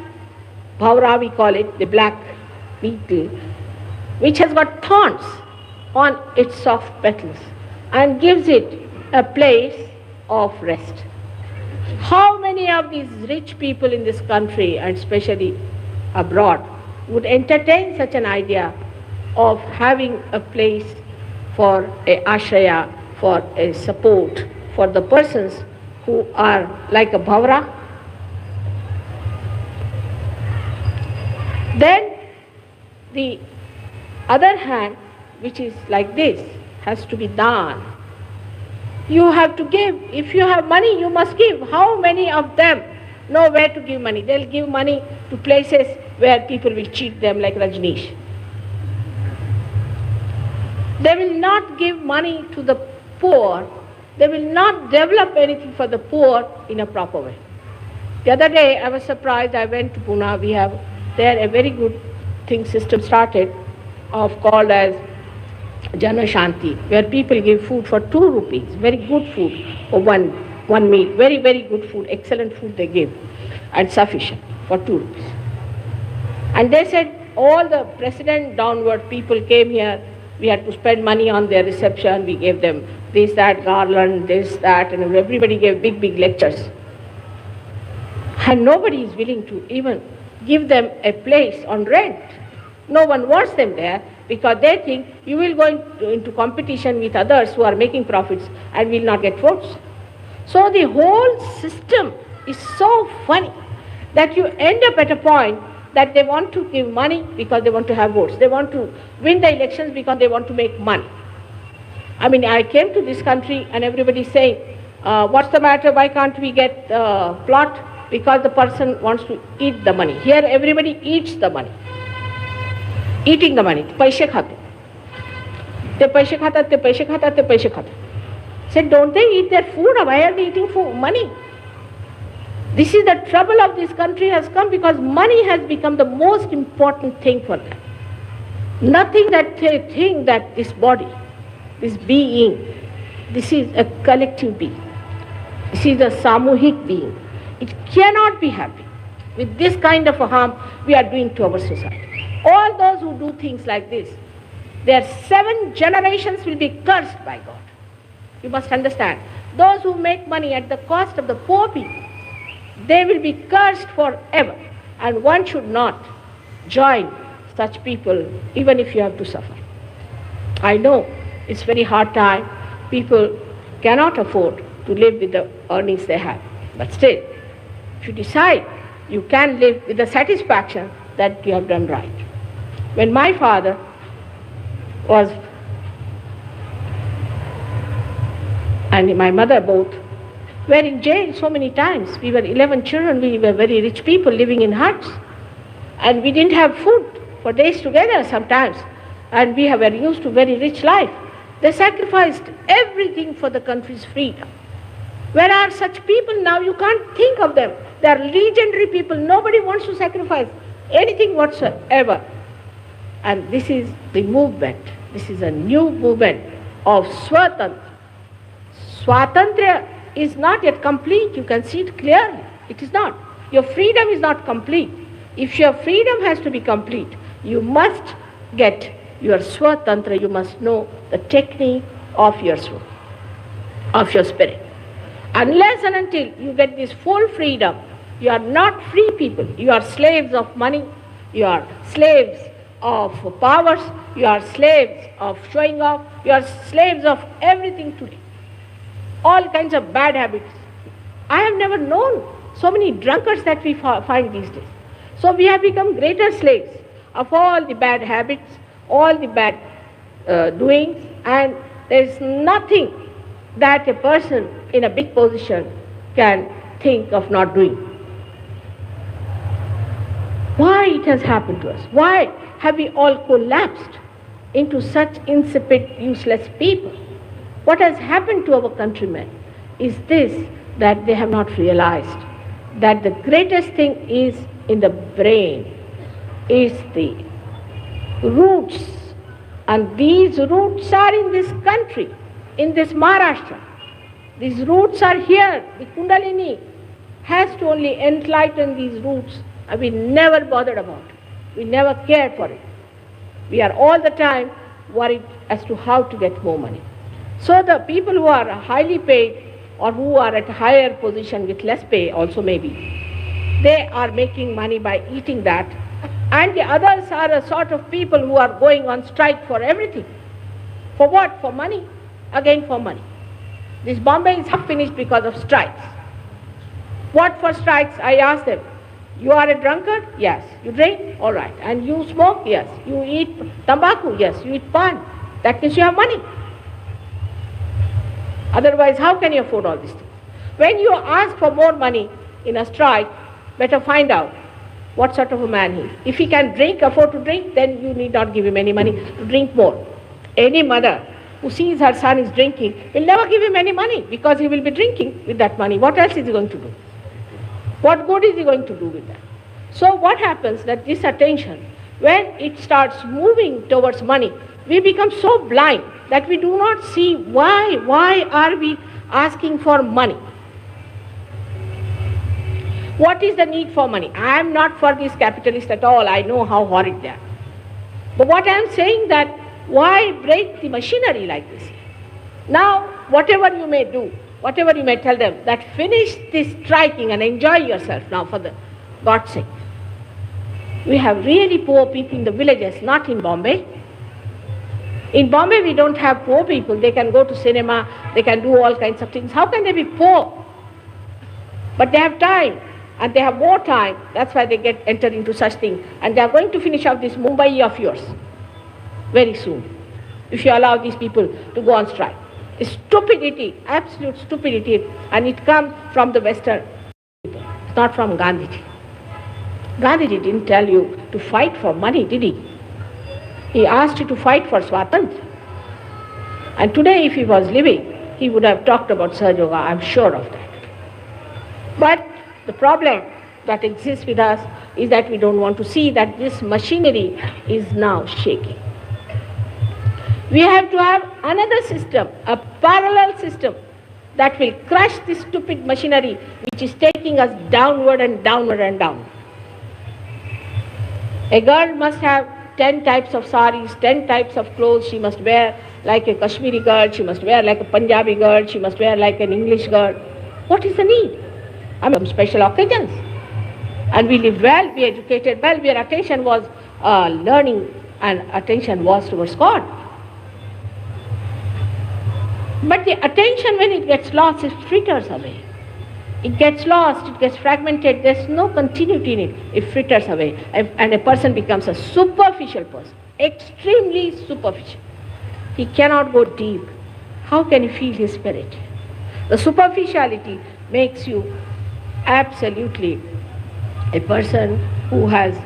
bhavra, we call it, the black beetle, which has got thorns on its soft petals and gives it a place of rest. How many of these rich people in this country, and especially abroad, would entertain such an idea of having a place for a ashraya, for a support for the persons who are like a bhavra? Then the other hand, which is like this, has to be daan. You have to give. If you have money, you must give. How many of them know where to give money? They'll give money to places where people will cheat them, like Rajneesh. They will not give money to the poor. They will not develop anything for the poor in a proper way. The other day, I was surprised. I went to Pune. We have there a very good system started called as Jana Shanti, where people give food for 2 rupees, very good food for one meal, very, very good food, excellent food they give, and sufficient for 2 rupees. And they said all the president downward people came here, we had to spend money on their reception, we gave them this, that, garland, this, that, and everybody gave big, big lectures. And nobody is willing to even give them a place on rent. No one wants them there because they think you will go into competition with others who are making profits and will not get votes. So the whole system is so funny that you end up at a point that they want to give money because they want to have votes. They want to win the elections because they want to make money. I mean, I came to this country and everybody is saying, what's the matter, why can't we get plot? Because the person wants to eat the money. Here everybody eats the money. Eating the money. पैसे खाते. They पैसे खातात, they पैसे खातात, they पैसे खातात. Said, don't they eat their food? Why are they eating food? Money? This is the trouble of this country has come because money has become the most important thing for them. Nothing that they think that this body, this being, this is a collective being. This is a samuhik being. It cannot be happy with this kind of a harm we are doing to our society. All those who do things like this, their 7 generations will be cursed by God. You must understand. Those who make money at the cost of the poor people, they will be cursed forever. And one should not join such people, even if you have to suffer. I know it's very hard time. People cannot afford to live with the earnings they have. But still, if you decide, you can live with the satisfaction that you have done right. When my father was, and my mother both, were in jail so many times. We were 11 children, we were very rich people living in huts. And we didn't have food for days together sometimes. And we were used to very rich life. They sacrificed everything for the country's freedom. Where are such people now? You can't think of them. They are legendary people. Nobody wants to sacrifice anything whatsoever. And this is the movement. This is a new movement of Swatantra. Swatantra is not yet complete. You can see it clearly. It is not. Your freedom is not complete. If your freedom has to be complete, you must get your Swatantra. You must know the technique of your soul, of your spirit. Unless and until you get this full freedom, you are not free people. You are slaves of money. You are slaves of powers. You are slaves of showing off. You are slaves of everything today. All kinds of bad habits. I have never known so many drunkards that we find these days. So we have become greater slaves of all the bad habits, all the bad doings, and there is nothing that a person in a big position can think of not doing. Why it has happened to us? Why have we all collapsed into such insipid, useless people? What has happened to our countrymen is this, that they have not realized that the greatest thing is in the brain, is the roots. And these roots are in this country, in this Maharashtra. These roots are here. The Kundalini has to only enlighten these roots, and we never bothered about it. We never cared for it. We are all the time worried as to how to get more money. So the people who are highly paid or who are at a higher position with less pay also maybe, they are making money by eating that. And the others are a sort of people who are going on strike for everything. For what? For money. Again for money. This Bombay is half finished because of strikes. What for strikes? I asked them. You are a drunkard? Yes. You drink? All right. And you smoke? Yes. You eat tobacco? Yes. You eat pan? That means you have money. Otherwise, how can you afford all these things? When you ask for more money in a strike, better find out what sort of a man he is. If he can drink, afford to drink, then you need not give him any money to drink more. Any mother who sees her son is drinking will never give him any money because he will be drinking with that money. What else is he going to do? What good is he going to do with that? So what happens that this attention, when it starts moving towards money, we become so blind that we do not see why are we asking for money. What is the need for money? I am not for these capitalists at all. I know how horrid they are. But what I am saying that why break the machinery like this? Now, whatever you may do, whatever you may tell them, that finish this striking and enjoy yourself now for the God's sake. We have really poor people in the villages, not in Bombay. In Bombay we don't have poor people. They can go to cinema, they can do all kinds of things. How can they be poor? But they have time. And they have more time, that's why they get entered into such things. And they are going to finish off this Mumbai of yours very soon, if you allow these people to go on strike. It's stupidity, absolute stupidity, and it comes from the Western people, it's not from Gandhiji. Gandhiji didn't tell you to fight for money, did he? He asked you to fight for Swatantra. And today, if he was living, he would have talked about Sahaja, I'm sure of that. But the problem that exists with us is that we don't want to see that this machinery is now shaking. We have to have another system, a parallel system that will crush this stupid machinery which is taking us downward and downward and downward. A girl must have 10 types of saris, 10 types of clothes she must wear, like a Kashmiri girl, she must wear like a Punjabi girl, she must wear like an English girl. What is the need? I mean, special occasions. And we lived well, we educated well, where attention was learning and attention was towards God. But the attention, when it gets lost, it fritters away. It gets lost, it gets fragmented, there's no continuity in it. It fritters away, and a person becomes a superficial person, extremely superficial. He cannot go deep. How can you feel his spirit? The superficiality makes you absolutely a person who has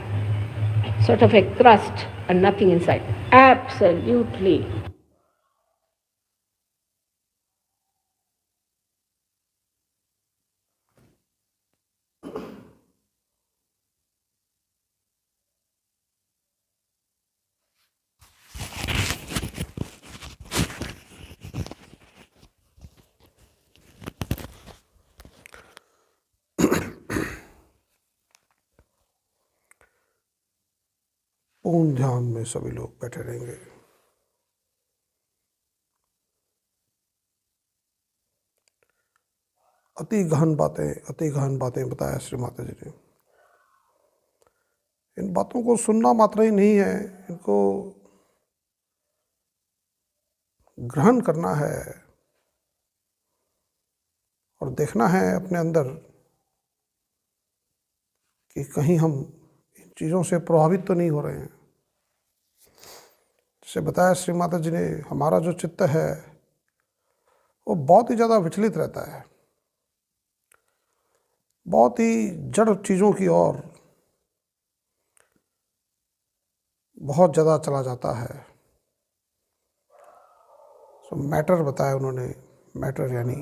sort of a crust and nothing inside. Absolutely. पूर्ण ध्यान में सभी लोग बैठे रहेंगे। अति गहन बातें बताया श्री माता जी ने। इन बातों को सुनना मात्र ही नहीं है, इनको ग्रहण करना है और देखना है अपने अंदर कि कहीं हम इन चीज़ों से प्रभावित तो नहीं हो रहे हैं। जैसे बताया श्री माता जी ने, हमारा जो चित्त है वो बहुत ही ज़्यादा विचलित रहता है, बहुत ही जड़ चीज़ों की ओर बहुत ज़्यादा चला जाता है। तो मैटर बताया उन्होंने, मैटर यानी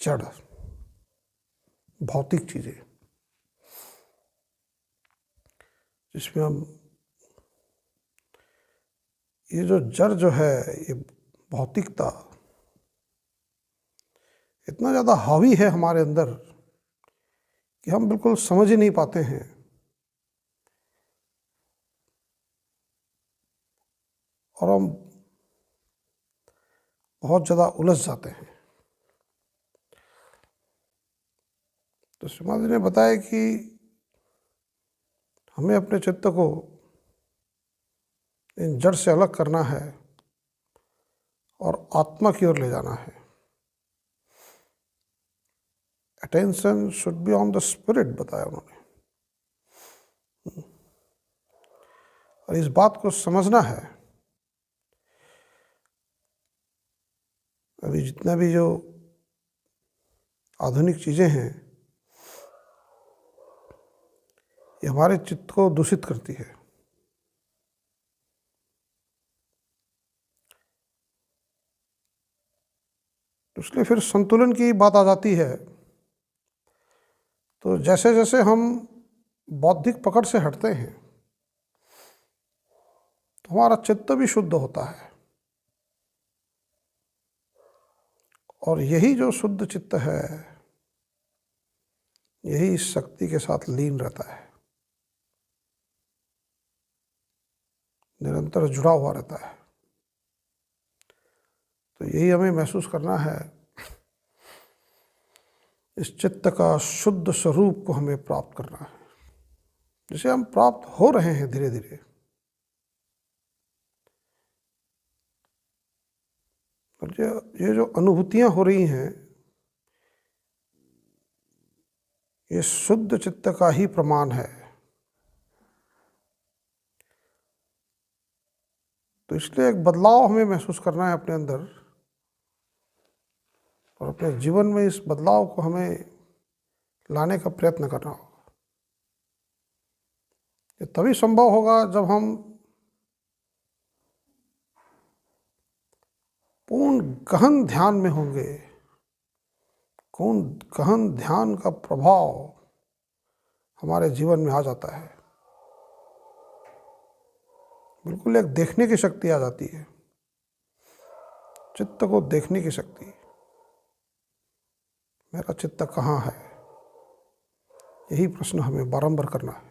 जड़, भौतिक चीज़ें, जिसमें हम ये जो जड़ जो है, ये भौतिकता इतना ज़्यादा हावी है हमारे अंदर कि हम बिल्कुल समझ ही नहीं पाते हैं। और हम बहुत ज़्यादा उलझ जाते हैं। तो श्रीमाता जी ने बताया कि हमें अपने चित्त को इन जड़ से अलग करना है और आत्मा की ओर ले जाना है। Attention should be on the spirit, बताया उन्होंने। और इस बात को समझना है, अभी जितना भी जो आधुनिक चीज़ें हैं ये हमारे चित्त को दूषित करती है। इसलिए फिर संतुलन की बात आ जाती है। तो जैसे जैसे हम बौद्धिक पकड़ से हटते हैं तो हमारा चित्त भी शुद्ध होता है, और यही जो शुद्ध चित्त है यही इस शक्ति के साथ लीन रहता है, निरंतर जुड़ा हुआ रहता है। तो यही हमें महसूस करना है, इस चित्त का शुद्ध स्वरूप को हमें प्राप्त करना है, जिसे हम प्राप्त हो रहे हैं धीरे धीरे। और ये जो अनुभूतियां हो रही हैं ये शुद्ध चित्त का ही प्रमाण है। तो इसलिए एक बदलाव हमें महसूस करना है अपने अंदर, और अपने जीवन में इस बदलाव को हमें लाने का प्रयत्न करना होगा। ये तभी संभव होगा जब हम पूर्ण गहन ध्यान में होंगे। पूर्ण गहन ध्यान का प्रभाव हमारे जीवन में आ जाता है, बिल्कुल एक देखने की शक्ति आ जाती है, चित्त को देखने की शक्ति। मेरा चित्त कहाँ है, यही प्रश्न हमें बारंबार करना है।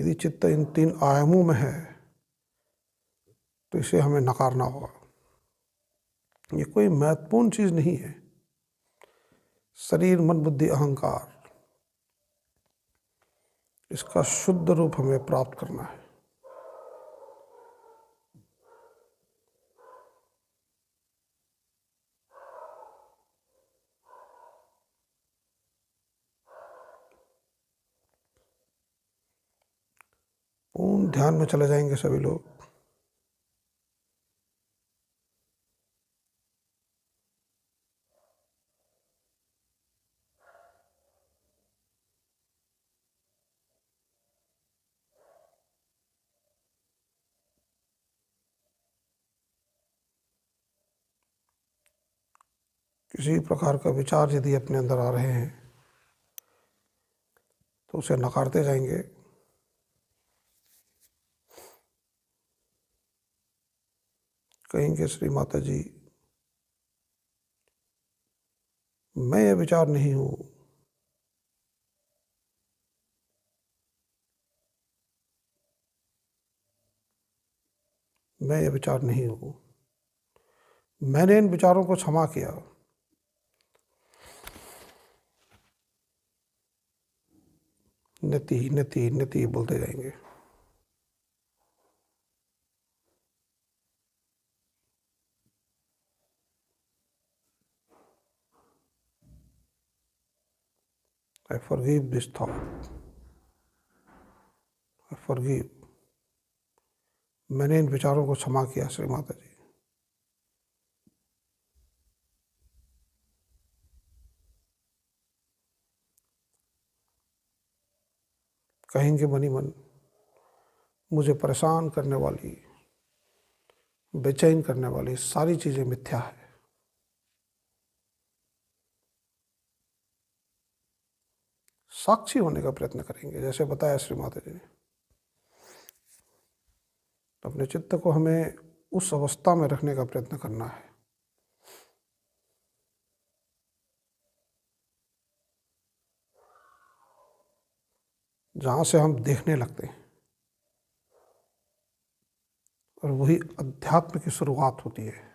यदि चित्त इन 3 आयामों में है तो इसे हमें नकारना होगा। ये कोई महत्वपूर्ण चीज़ नहीं है। शरीर, मन, बुद्धि, अहंकार, इसका शुद्ध रूप हमें प्राप्त करना है। पूर्ण ध्यान में चले जाएंगे सभी लोग। किसी प्रकार का विचार यदि अपने अंदर आ रहे हैं तो उसे नकारते जाएंगे। कहेंगे श्री माता जी, मैं ये विचार नहीं हूँ, मैं ये विचार नहीं हूँ, मैंने इन विचारों को क्षमा किया। नति नति नति बोलते जाएंगे। I forgive this thought. I forgive. मैंने इन विचारों को क्षमा किया श्री माता जी। कहेंगे मनी मन, मुझे परेशान करने वाली, बेचैन करने वाली सारी चीज़ें मिथ्या है। साक्षी होने का प्रयत्न करेंगे, जैसे बताया श्री माता जी ने। अपने चित्त को हमें उस अवस्था में रखने का प्रयत्न करना है जहाँ से हम देखने लगते हैं, और वही अध्यात्म की शुरुआत होती है।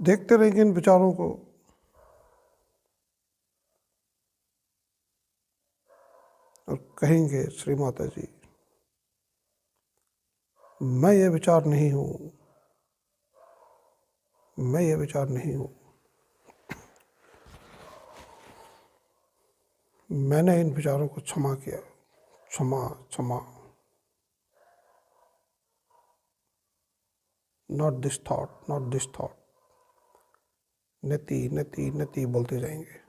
देखते रहेंगे इन विचारों को, और कहेंगे श्री माता जी, मैं ये विचार नहीं हूँ, मैं ये विचार नहीं हूँ, मैंने इन विचारों को क्षमा किया, क्षमा क्षमा। Not this thought, not this thought, नति नति नति बोलते जाएंगे।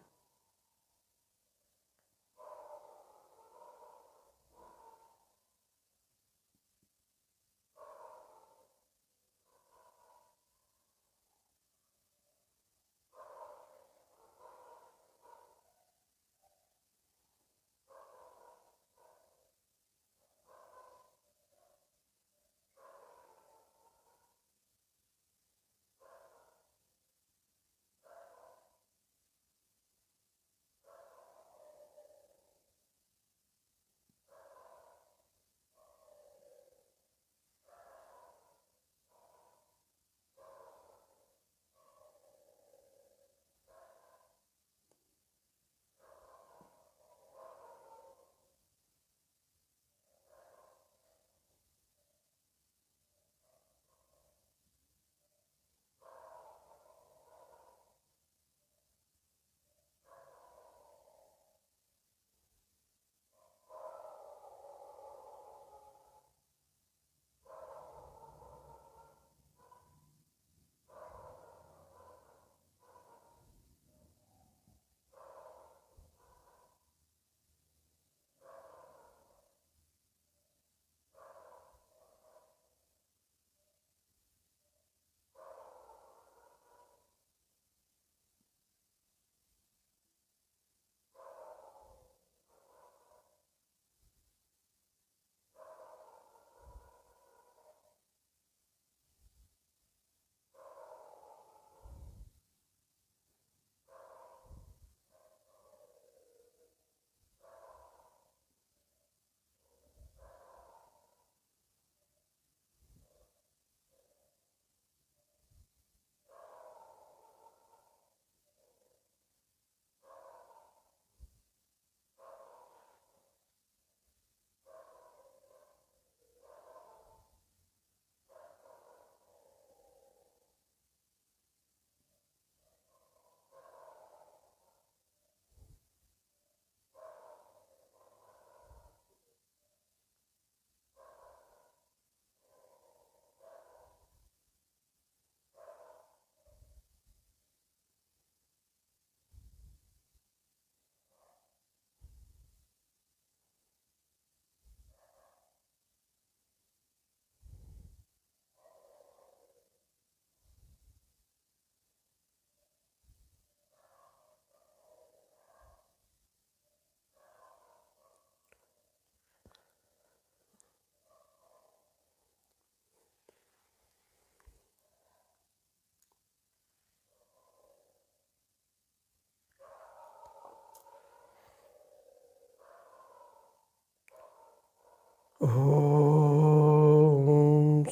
ओम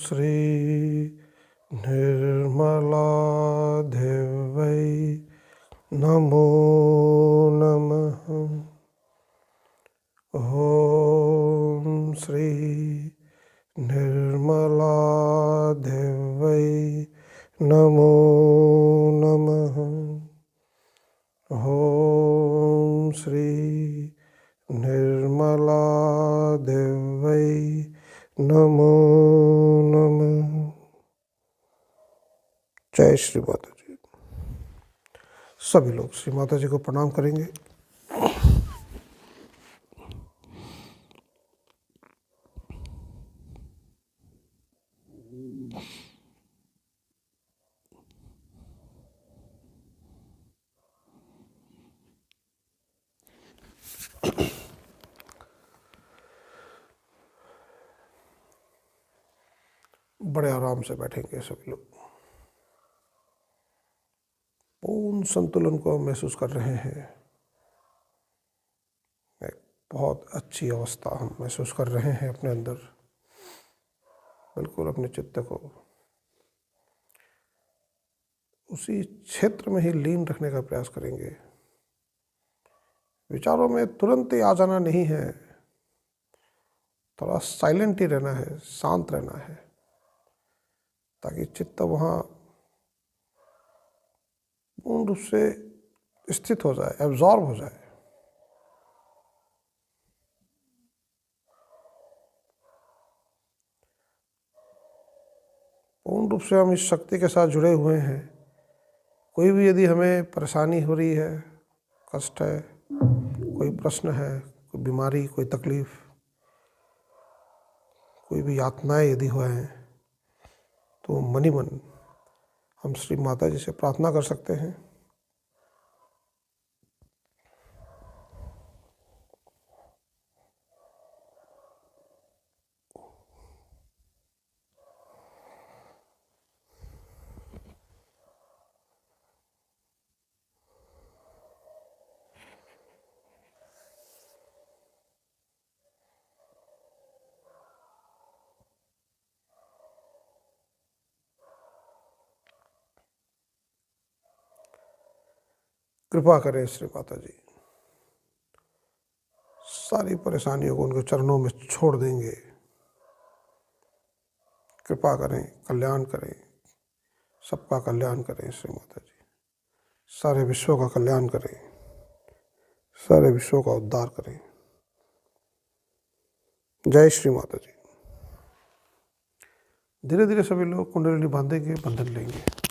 श्री निर्मला देवै नमो नमः। ओम श्री निर्मला देवै नमो नमः। ओम श्री निर्मला देवै नमो नमः। जय श्री माता जी। सभी लोग श्री माता जी को प्रणाम करेंगे। बड़े आराम से बैठेंगे सभी लोग। पूर्ण संतुलन को महसूस कर रहे हैं। एक बहुत अच्छी अवस्था हम महसूस कर रहे हैं अपने अंदर। बिल्कुल अपने चित्त को उसी क्षेत्र में ही लीन रखने का प्रयास करेंगे। विचारों में तुरंत ही आ जाना नहीं है, थोड़ा साइलेंट ही रहना है, शांत रहना है, ताकि चित्त वहाँ पूर्ण रूप से स्थित हो जाए, एब्जॉर्ब हो जाए। पूर्ण रूप से हम इस शक्ति के साथ जुड़े हुए हैं। कोई भी यदि हमें परेशानी हो रही है, कष्ट है, कोई प्रश्न है, कोई बीमारी, कोई तकलीफ, कोई भी यातनाएं यदि हुए हैं, तो मन ही मन हम श्री माता जी से प्रार्थना कर सकते हैं। कृपा करें श्री माता जी, सारी परेशानियों को उनके चरणों में छोड़ देंगे। कृपा करें, कल्याण करें, सबका कल्याण करें श्री माता जी, सारे विश्व का कल्याण करें, सारे विश्व का उद्धार करें। जय श्री माता जी। धीरे धीरे सभी लोग कुंडलिनी बांधेंगे, बंधन लेंगे।